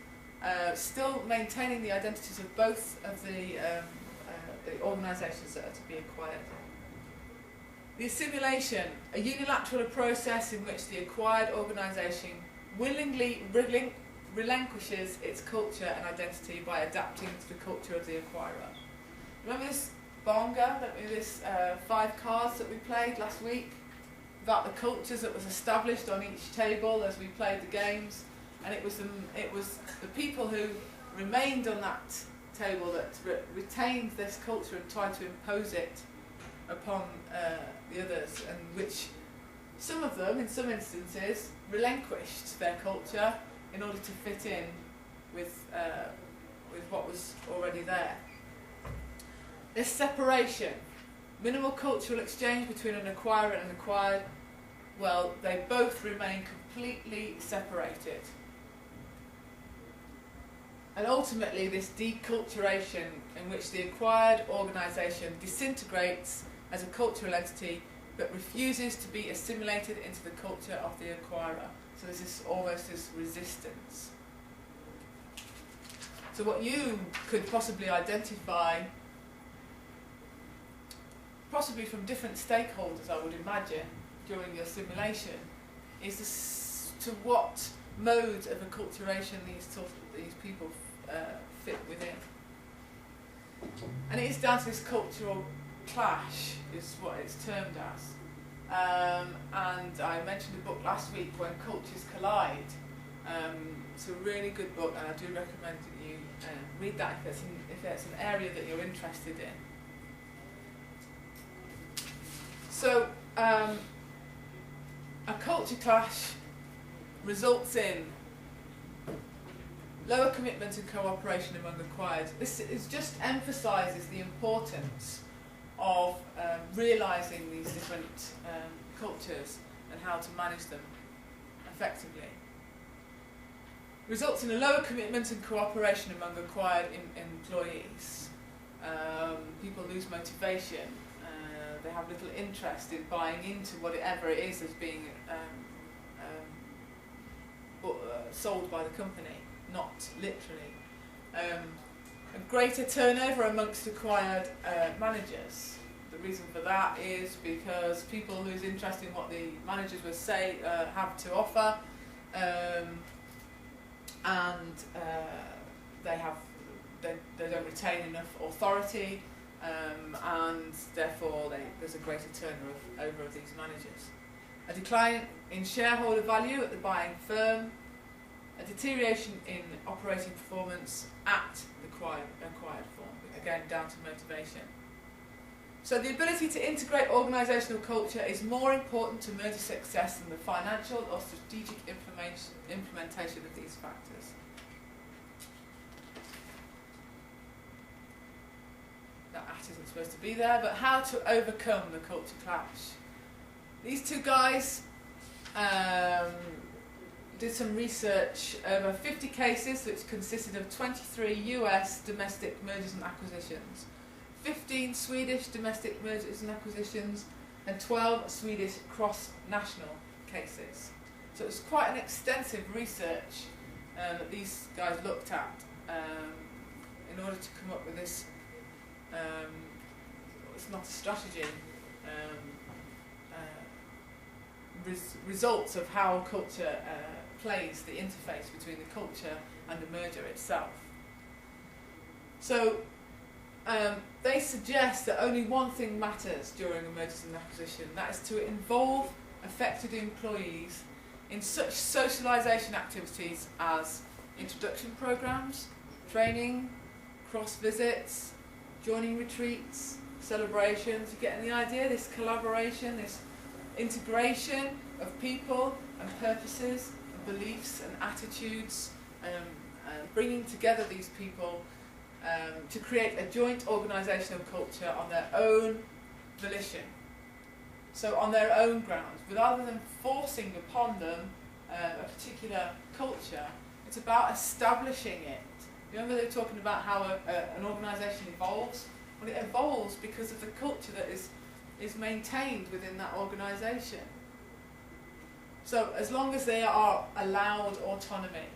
still maintaining the identities of both of the organisations that are to be acquired. The assimilation, a unilateral process in which the acquired organisation willingly relinquishes its culture and identity by adapting to the culture of the acquirer. Remember this bonga, this 5 cards that we played last week? About the cultures that was established on each table as we played the games, and it was the people who remained on that table that retained this culture and tried to impose it upon the others, and which some of them, in some instances, relinquished their culture in order to fit in with what was already there. This separation, minimal cultural exchange between an acquirer and an acquired, well, they both remain completely separated. And ultimately this deculturation, in which the acquired organisation disintegrates as a cultural entity but refuses to be assimilated into the culture of the acquirer. So there's almost this resistance. So what you could possibly identify, possibly from different stakeholders, I would imagine, during your simulation, is to what mode of acculturation these people fit within. And it is down to this cultural clash, is what it's termed as. And I mentioned a book last week, When Cultures Collide. It's a really good book, and I do recommend that you read that if it's an area that you're interested in. So, a culture clash results in lower commitment and cooperation among acquired. This just emphasises the importance of realising these different cultures and how to manage them effectively. Results in a lower commitment and cooperation among acquired employees. People lose motivation. They have little interest in buying into whatever it is that's being sold by the company, not literally. A greater turnover amongst acquired managers. The reason for that is because people lose interest in what the managers will say have to offer, and they don't retain enough authority, and therefore there's a greater turnover of these managers. A decline in shareholder value at the buying firm, a deterioration in operating performance at the acquired firm, again down to motivation. So the ability to integrate organisational culture is more important to merger success than the financial or strategic implementation of these factors. That isn't supposed to be there, but how to overcome the culture clash. These two guys did some research over 50 cases which consisted of 23 US domestic mergers and acquisitions, 15 Swedish domestic mergers and acquisitions, and 12 Swedish cross-national cases. So it was quite an extensive research that these guys looked at in order to come up with this. It's not a strategy. Results of how culture plays the interface between the culture and the merger itself. So they suggest that only one thing matters during a merger and acquisition, that is to involve affected employees in such socialisation activities as introduction programmes, training, cross visits, joining retreats, celebrations. You getting the idea? This collaboration, this integration of people and purposes, and beliefs and attitudes, bringing together these people to create a joint organisational culture on their own volition. So on their own grounds, rather than forcing upon them a particular culture, it's about establishing it. Remember they were talking about how an organisation evolves? Well, it evolves because of the culture that is maintained within that organisation. So as long as they are allowed autonomy,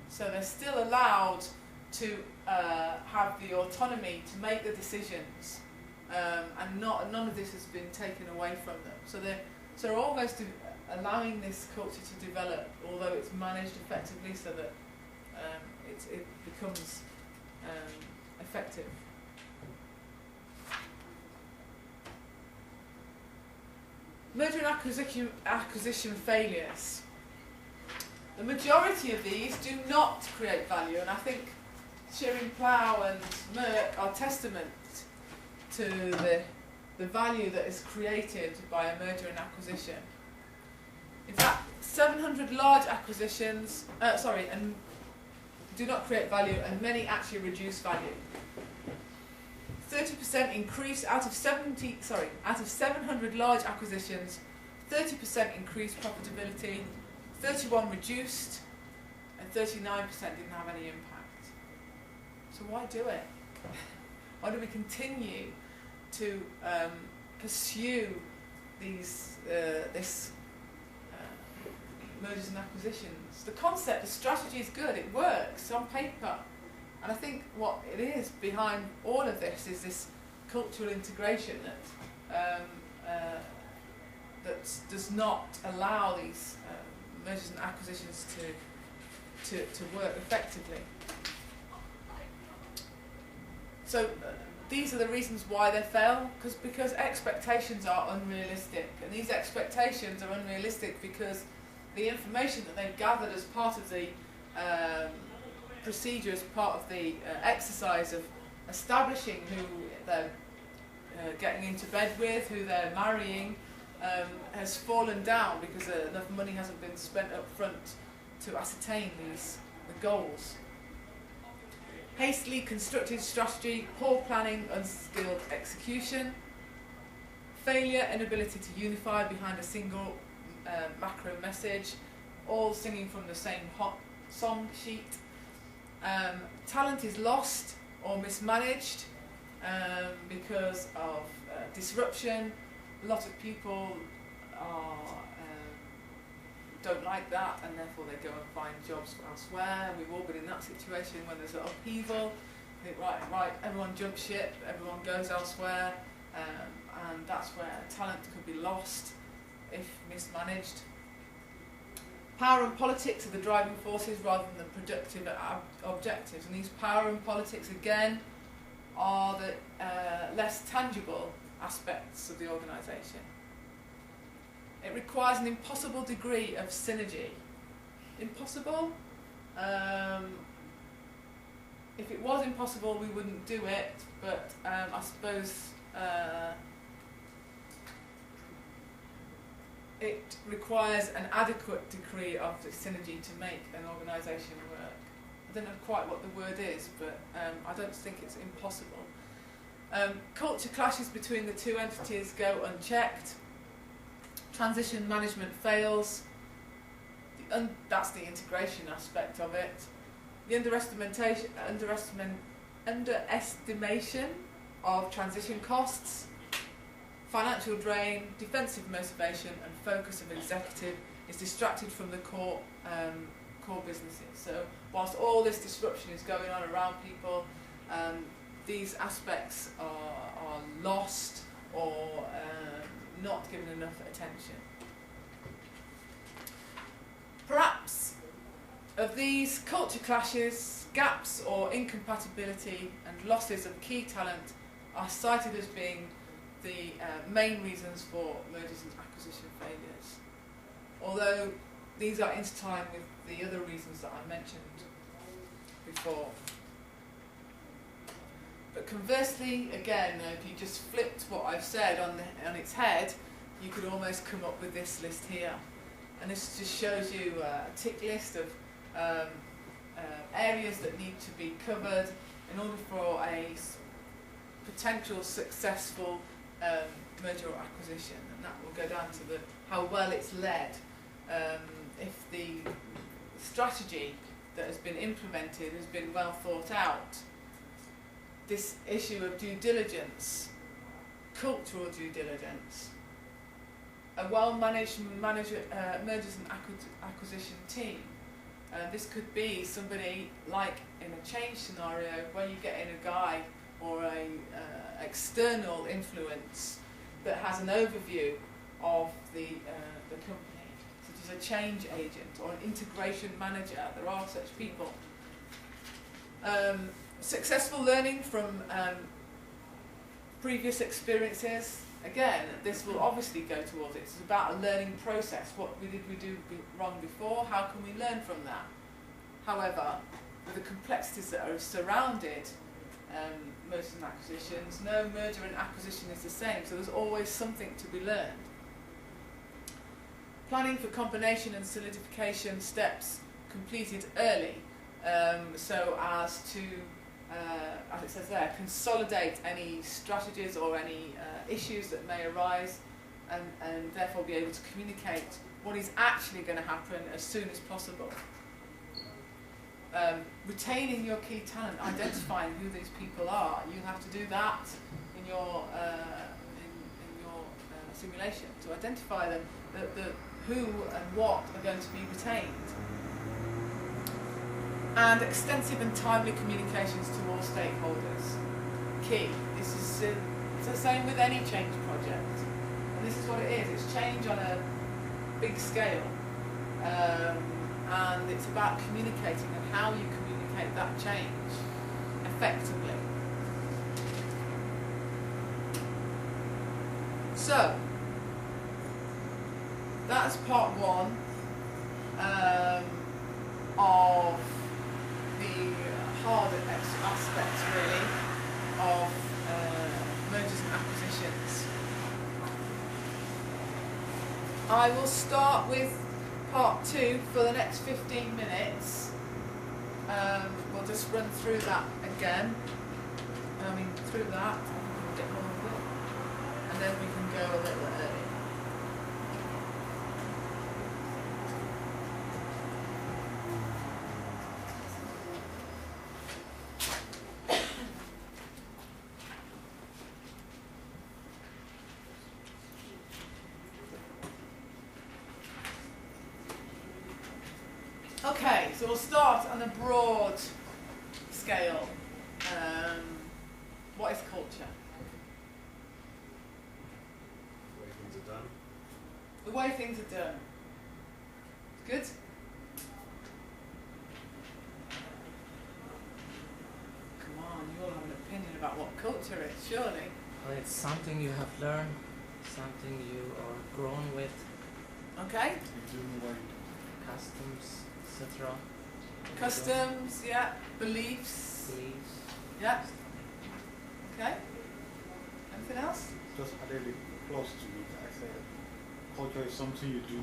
so they're still allowed to have the autonomy to make the decisions, and none of this has been taken away from them. So they're almost allowing this culture to develop, although it's managed effectively, so that it becomes effective. Merger and acquisition failures. The majority of these do not create value, and I think Schering-Plough and Merck are testament to the value that is created by a merger and acquisition. In fact, 700 large acquisitions, and do not create value, and many actually reduce value. 30% increase out of 700 large acquisitions, 30% increased profitability, 31 reduced, and 39% didn't have any impact. So why do it? Why do we continue to pursue this mergers and acquisitions? The concept, the strategy is good, it works on paper. And I think what it is behind all of this is this cultural integration that does not allow these mergers and acquisitions to work effectively. So these are the reasons why they fail, because expectations are unrealistic, and these expectations are unrealistic because the information that they've gathered as part of the procedure, as part of the exercise of establishing who they're getting into bed with, who they're marrying, has fallen down because enough money hasn't been spent up front to ascertain the goals. Hastily constructed strategy, poor planning, unskilled execution, failure, inability to unify behind a single macro message, all singing from the same hot song sheet. Talent is lost or mismanaged because of disruption. A lot of people don't like that, and therefore they go and find jobs elsewhere. We've all been in that situation when there's an upheaval. I think, right, everyone jumps ship, everyone goes elsewhere, and that's where talent could be lost if mismanaged. Power and politics are the driving forces rather than the productive objectives, and these power and politics again are the less tangible aspects of the organisation. It requires an impossible degree of synergy. Impossible? If it was impossible, we wouldn't do it, but I suppose it requires an adequate degree of the synergy to make an organisation work. I don't know quite what the word is, but I don't think it's impossible. Culture clashes between the two entities go unchecked. Transition management fails. That's the integration aspect of it. The underestimation of transition costs, financial drain, defensive motivation, and focus of executive is distracted from the core businesses. So whilst all this disruption is going on around people, these aspects are lost or not given enough attention. Perhaps of these culture clashes, gaps or incompatibility and losses of key talent are cited as being the main reasons for mergers and acquisition failures. Although these are intertwined with the other reasons that I mentioned before. But conversely, again, if you just flipped what I've said on its head, you could almost come up with this list here. And this just shows you a tick list of areas that need to be covered in order for a potential successful merger or acquisition. And that will go down to how well it's led. If the strategy that has been implemented has been well thought out. This issue of due diligence, cultural due diligence, a well-managed mergers and acquisition team. This could be somebody like in a change scenario where you get in a guy or a external influence that has an overview of the company, such as a change agent or an integration manager. There are such people. Successful learning from previous experiences. Again, this will obviously go towards it. It's about a learning process. What did we do wrong before? How can we learn from that? However, with the complexities that are surrounded mergers and acquisitions, no merger and acquisition is the same, so there's always something to be learned. Planning for combination and solidification steps completed early, so as to as it says there, consolidate any strategies or any issues that may arise and therefore be able to communicate what is actually going to happen as soon as possible. Retaining your key talent, identifying who these people are, you have to do that in your simulation, to identify them, the who and what are going to be retained. And extensive and timely communications to all stakeholders. Key. This is it's the same with any change project. And this is what it is. It's change on a big scale. And it's about communicating and how you communicate that change effectively. So, that's part one of the harder aspects, really, of mergers and acquisitions. I will start with part two for the next 15 minutes. We'll just run through that again. Through that, get on with it, and then we can go a little earlier. Okay, so we'll start on a broad scale. What is culture? The way things are done. The way things are done. Good? Come on, you all have an opinion about what culture is, surely. Well, it's something you have learned, something you are grown with, Okay? You do know why you do. customs, etc. Customs, yeah. Beliefs, Beliefs. yeah. Okay? Anything else? Just added it close to me. I said, culture is something you do,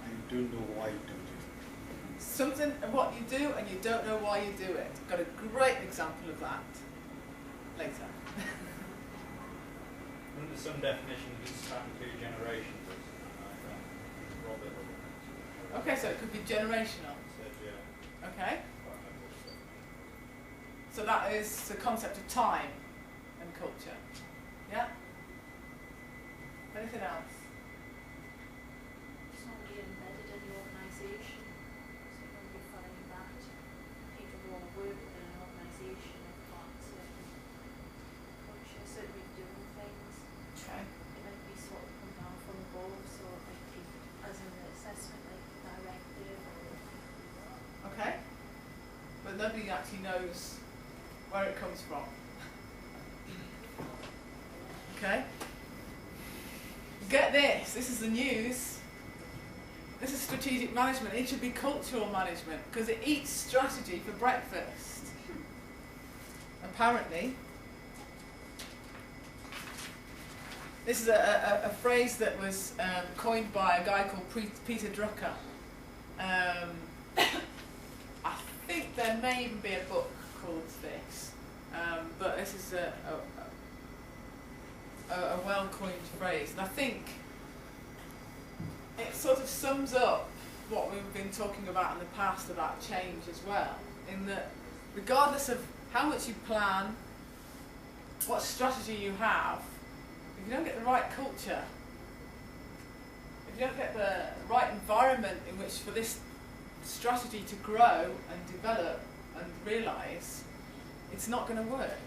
and you don't know why you do it. Something what you do and you don't know why you do it. Got a great example of that later. Under some definition, it's happened through generations. Robert Okay, so it could be generational. said, yeah. Okay? So that is the concept of time and culture. Yeah? Anything else? It's not really embedded in the organisation, so when we find that people who want to work within an organisation have got certain culture, certain way of doing things. Okay. It might be sort of come down from above, so it might be as an assessment, like a directive or Okay. But nobody actually knows where it comes from. Okay? Get this, this is the news. This is strategic management. It should be cultural management because it eats strategy for breakfast. Apparently. This is a phrase that was coined by a guy called Peter Drucker. I think there may even be a book called this, but this is a well-coined phrase, and I think it sort of sums up what we've been talking about in the past about change as well, in that regardless of how much you plan, what strategy you have, if you don't get the right culture, if you don't get the right environment in which for this strategy to grow and develop and realise, it's not going to work.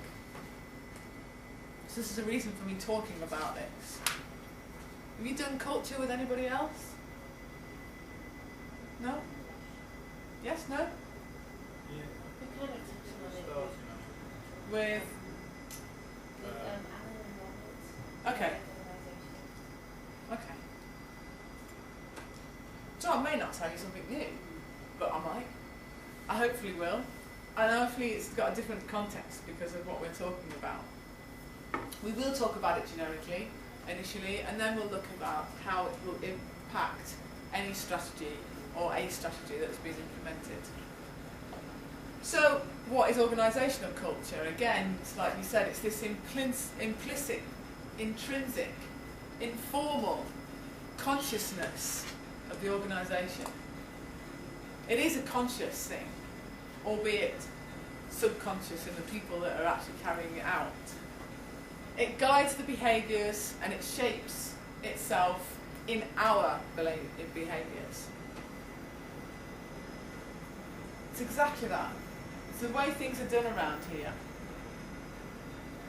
So this is a reason for me talking about this. Have you done culture with anybody else? No? Yes? No? Yeah. we kind of touched on it Starting With Alan and Robert. Okay. Okay. So I may not tell you something new, but I might. I hopefully will. And hopefully it's got a different context because of what we're talking about. We will talk about it generically, initially, and then we'll look about how it will impact any strategy or a strategy that's been implemented. So, what is organisational culture? Again, it's like we said, it's this implicit, intrinsic, informal consciousness of the organisation. It is a conscious thing, albeit subconscious in the people that are actually carrying it out. It guides the behaviours and it shapes itself in our behaviours. It's exactly that. It's the way things are done around here.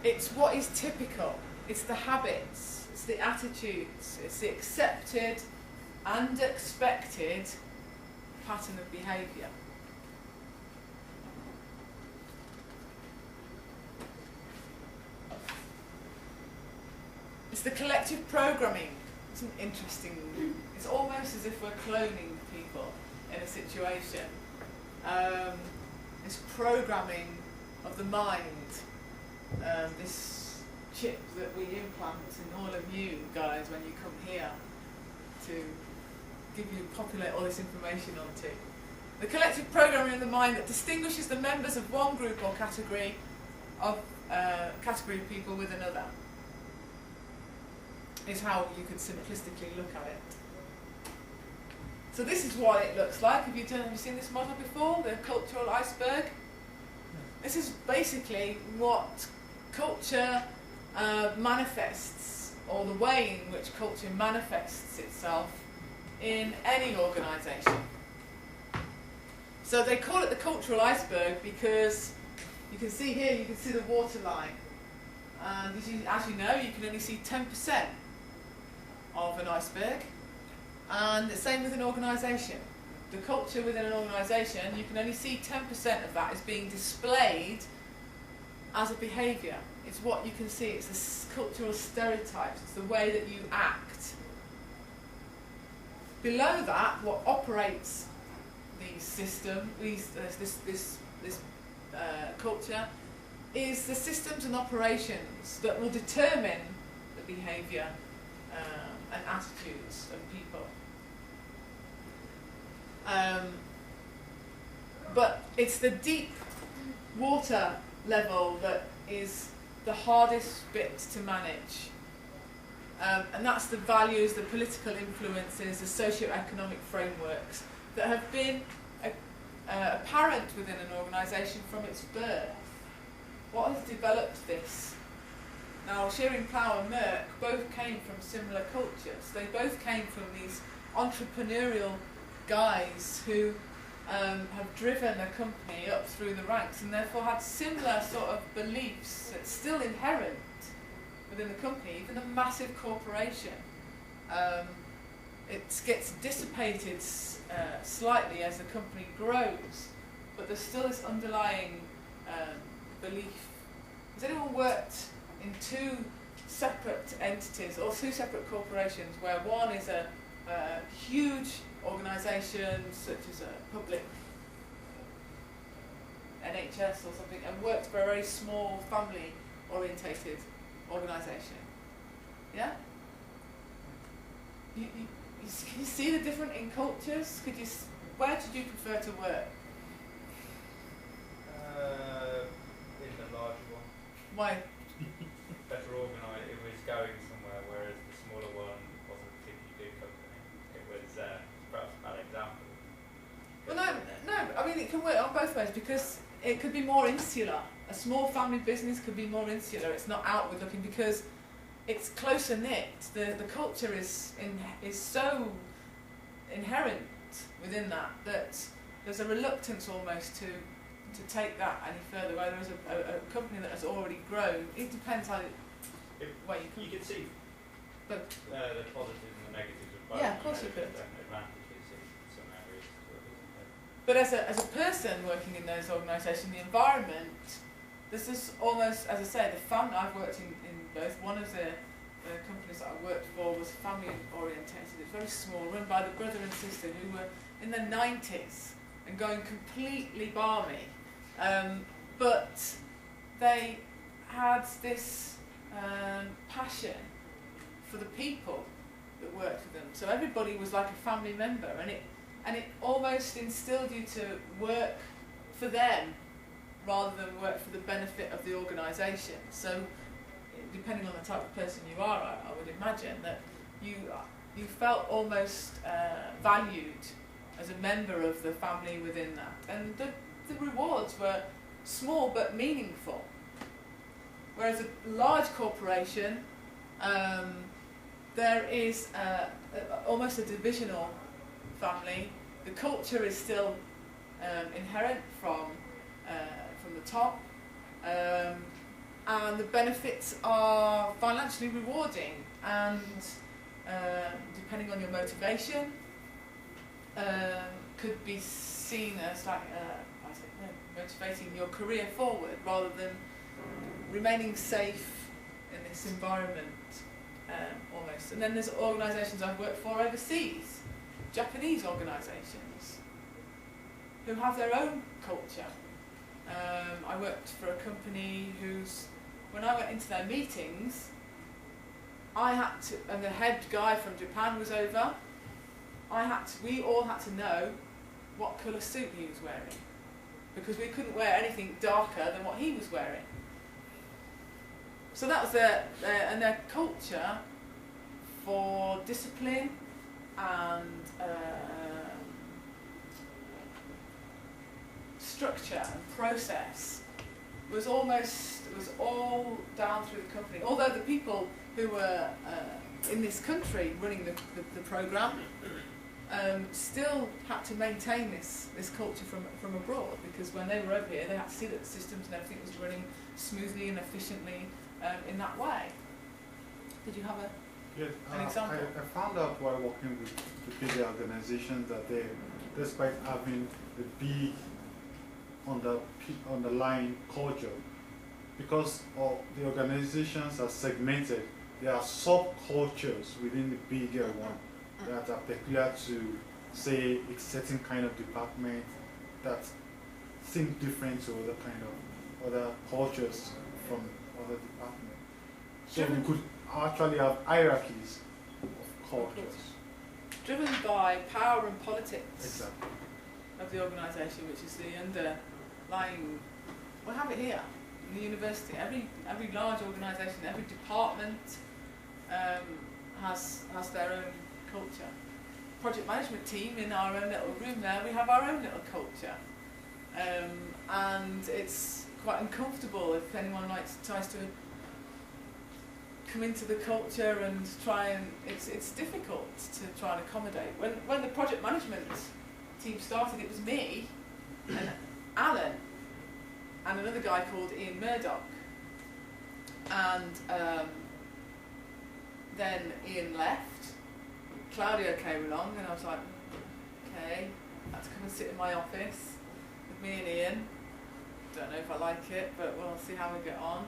It's what is typical. It's the habits. It's the attitudes. It's the accepted and expected pattern of behaviour. It's the collective programming. It's interesting. It's almost as if we're cloning people in a situation. This programming of the mind, this chip that we implant in all of you guys when you come here to give you, populate all this information onto. The collective programming of the mind that distinguishes the members of one group or category of people with another is how you could simplistically look at it. So this is what it looks like. Have you seen this model before, the cultural iceberg? This is basically what culture manifests, or the way in which culture manifests itself in any organisation. So they call it the cultural iceberg because you can see here, you can see the waterline. And as you know, you can only see 10% of an iceberg. And the same with an organisation. The culture within an organisation, you can only see 10% of that is being displayed as a behaviour. It's what you can see, it's the cultural stereotypes, it's the way that you act. Below that, what operates the system, this culture, is the systems and operations that will determine the behaviour and attitudes of people. But it's the deep water level that is the hardest bit to manage. And that's the values, the political influences, the socio-economic frameworks that have been apparent within an organisation from its birth. What has developed this? Now, Schering-Plough and Merck both came from similar cultures. They both came from these entrepreneurial guys who have driven a company up through the ranks and therefore had similar sort of beliefs that's still inherent within the company, even a massive corporation. It gets dissipated slightly as the company grows, but there's still this underlying belief. Has anyone worked in two separate entities or two separate corporations where one is a huge organisation such as a public NHS or something and worked for a very small family orientated organisation? Yeah? Can you see the difference in cultures? Where did you prefer to work? In the larger one. Why? Better organised. It was going somewhere, whereas the smaller one wasn't a particularly big company. It was perhaps a bad example. Well, no. I mean, it can work on both ways because it could be more insular. A small family business could be more insular. It's not outward looking because it's closer knit. The culture is so inherent within that there's a reluctance almost to take that any further. Where there's a company that has already grown, it depends how you could see but the positives and the negatives of both. Yeah, of course you could. Advantages in some areas to it, isn't there? But as a person working in those organisations, the environment, this is almost, as I say, the family. I've worked in both. One of the companies that I worked for was family orientated. It's very small, run by the brother and sister who were in their 90s and going completely balmy. But they had this passion for the people that worked with them. So everybody was like a family member, and it almost instilled you to work for them rather than work for the benefit of the organisation. So depending on the type of person you are, I would imagine that you felt almost valued as a member of the family within that. And the rewards were small but meaningful. Whereas a large corporation, there is almost a divisional family. The culture is still inherent from the top, and the benefits are financially rewarding, and depending on your motivation, could be seen as like motivating your career forward rather than remaining safe in this environment, almost. And then there's organisations I've worked for overseas, Japanese organisations, who have their own culture. I worked for a company when I went into their meetings, and the head guy from Japan was over, we all had to know what colour suit he was wearing, because we couldn't wear anything darker than what he was wearing. So that was their culture for discipline and structure and process was all down through the company. Although the people who were in this country running the programme still had to maintain this culture from abroad, because when they were over here they had to see that the systems and everything was running smoothly and efficiently in that way. Did you have an example? I found out while working with the big organizations that they, despite having the big underlying culture, because the organizations are segmented, there are subcultures within the bigger one that are peculiar to, say, a certain kind of department that seem different to other cultures from other departments. So we could actually have hierarchies of cultures. Driven by power and politics. Exactly. Of the organisation, which is the underlying. We have it here in the university. Every large organisation, every department has their own culture. Project management team in our own little room there, we have our own little culture, and it's quite uncomfortable if anyone tries to come into the culture and try and it's difficult to try and accommodate. When the project management team started, it was me and Alan and another guy called Ian Murdoch, and then Ian left, Claudia came along, and I was like, okay, I had to come and sit in my office with me and Ian. Don't know if I like it, but we'll see how we get on.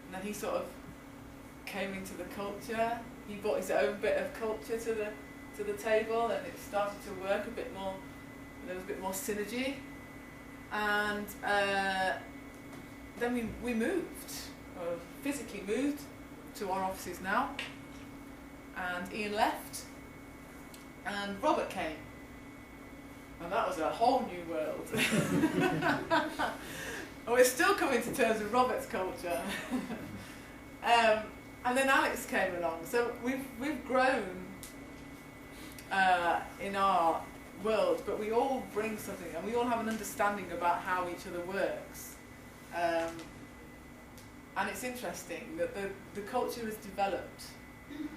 And then he sort of came into the culture. He brought his own bit of culture to the table, and it started to work a bit more. There was a bit more synergy, and then we moved, or physically moved, to our offices now. And Ian left, and Robert came, and that was a whole new world. And we're still coming to terms with Robert's culture. And then Alex came along. So we've grown in our world, but we all bring something, and we all have an understanding about how each other works. And it's interesting that the culture has developed.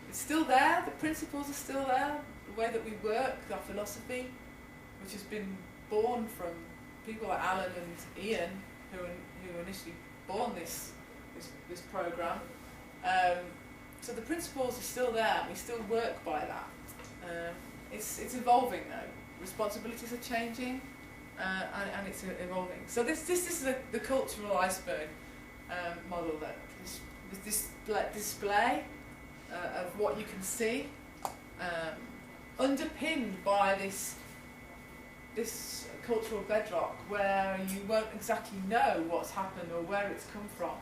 It's still there, the principles are still there, the way that we work, our philosophy, which has been born from people like Alan and Ian, who initially born this programme. So the principles are still there, and we still work by that. It's evolving though. Responsibilities are changing, and it's evolving. So this is the cultural iceberg model, that this display of what you can see, underpinned by this cultural bedrock where you won't exactly know what's happened or where it's come from.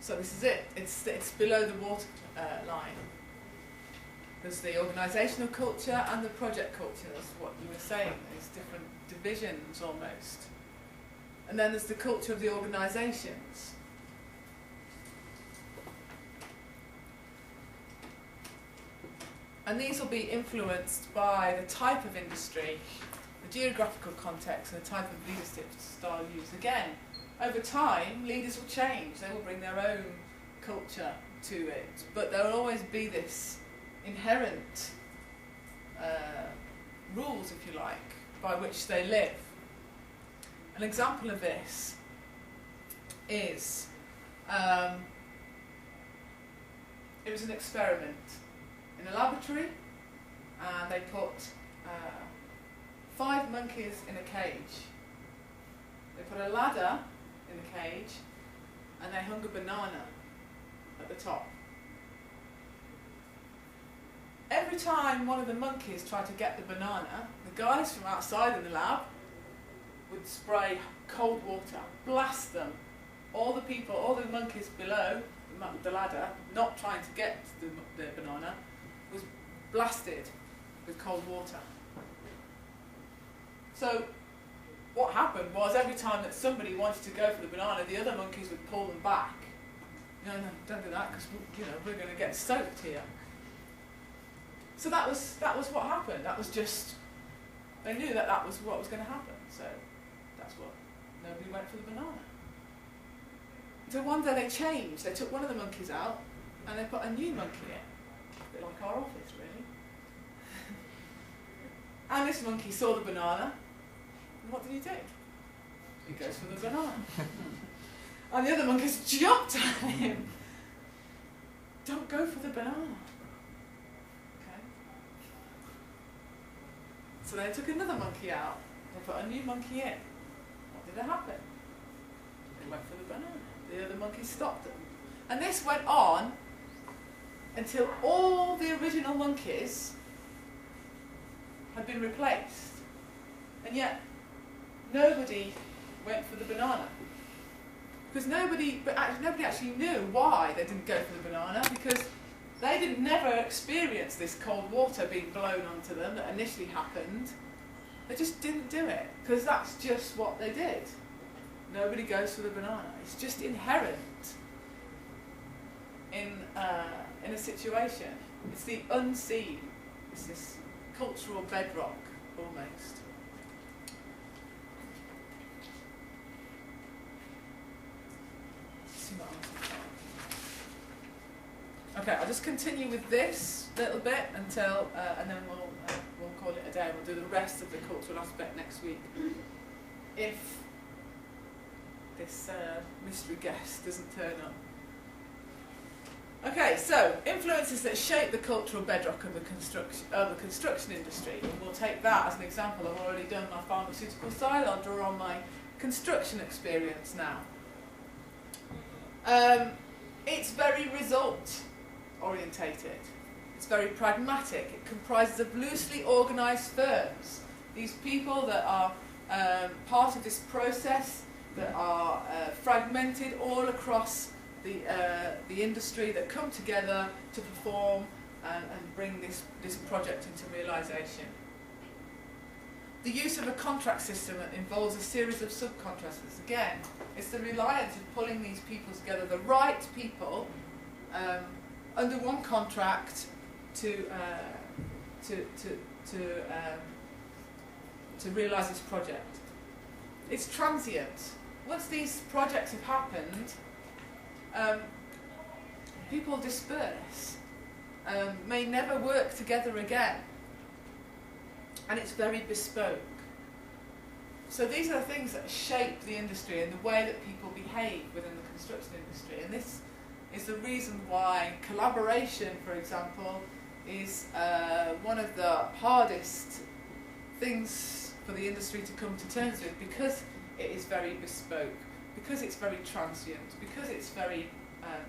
So this is it. It's below the water line. There's the organisational culture and the project culture. That's what you were saying. There's different divisions almost. And then there's the culture of the organisations. And these will be influenced by the type of industry, the geographical context, and the type of leadership style used. Again, over time, leaders will change. They will bring their own culture to it. But there will always be this inherent rules, if you like, by which they live. An example of this is it was an experiment in a laboratory, and they put 5 monkeys in a cage. They put a ladder in the cage, and they hung a banana at the top. Every time one of the monkeys tried to get the banana, the guys from outside in the lab would spray cold water, blast them. All the monkeys below the ladder, not trying to get the banana, was blasted with cold water. So what happened was, every time that somebody wanted to go for the banana, the other monkeys would pull them back. No, don't do that, because we're going to get soaked here. So that was what happened. That was just, they knew that was what was going to happen. So that's what, nobody went for the banana. So one day they changed. They took one of the monkeys out and they put a new monkey in. A bit like our office, really. And this monkey saw the banana. And what did he do? He goes for the banana. And the other monkeys jumped at him. Don't go for the banana. Okay. So they took another monkey out. They put a new monkey in. What did happen? They went for the banana. The other monkeys stopped them. And this went on until all the original monkeys had been replaced. And yet, nobody went for the banana. Because nobody actually knew why they didn't go for the banana, because they never experienced this cold water being blown onto them that initially happened. They just didn't do it, because that's just what they did. Nobody goes for the banana. It's just inherent in a situation. It's the unseen. It's this cultural bedrock, almost. Okay, I'll just continue with this little bit until, and then we'll call it a day. We'll do the rest of the cultural aspect next week, if this mystery guest doesn't turn up. Okay, so influences that shape the cultural bedrock of the construction industry. And we'll take that as an example. I've already done my pharmaceutical side. I'll draw on my construction experience now. It's very result orientated. It's very pragmatic. It comprises of loosely organised firms. These people that are part of this process, that are fragmented all across the industry, that come together to perform and bring this project into realisation. The use of a contract system that involves a series of subcontractors. Again, it's the reliance of pulling these people together, the right people, under one contract to realise this project. It's transient. Once these projects have happened, people disperse, may never work together again, and it's very bespoke. So these are the things that shape the industry and the way that people behave within the construction industry, and this is the reason why collaboration, for example, is one of the hardest things for the industry to come to terms with, because it is very bespoke, because it's very transient, because it's very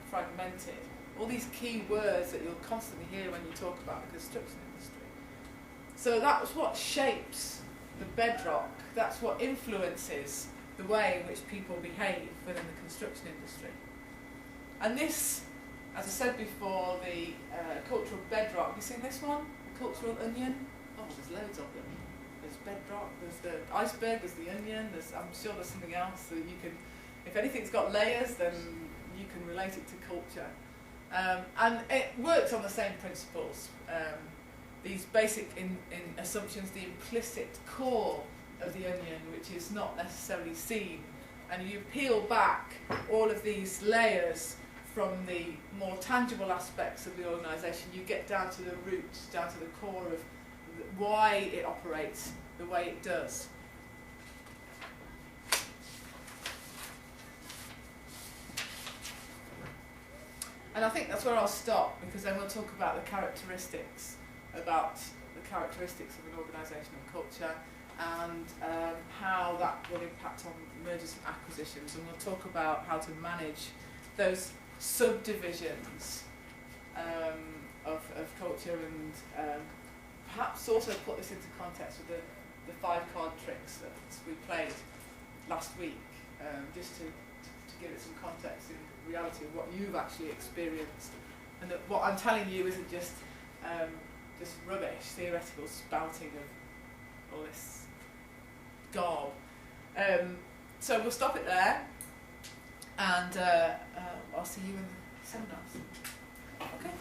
fragmented. All these key words that you'll constantly hear when you talk about the construction industry. So that's what shapes the bedrock, that's what influences the way in which people behave within the construction industry. And this, as I said before, the cultural bedrock, have you seen this one? The cultural onion? Oh, there's loads of them. There's bedrock, there's the iceberg, there's the onion, I'm sure there's something else that you can, if anything's got layers, then you can relate it to culture. And it works on the same principles. These basic assumptions, the implicit core of the onion, which is not necessarily seen. And you peel back all of these layers from the more tangible aspects of the organisation, you get down to the roots, down to the core of why it operates the way it does. And I think that's where I'll stop, because then we'll talk about the characteristics of an organisational culture, and how that will impact on mergers and acquisitions, and we'll talk about how to manage those subdivisions of culture, and perhaps also put this into context with the 5-card tricks that we played last week, just to give it some context in reality of what you've actually experienced, and that what I'm telling you isn't just rubbish, theoretical spouting of all this garb. So we'll stop it there, and I'll see you in the seminars. Okay.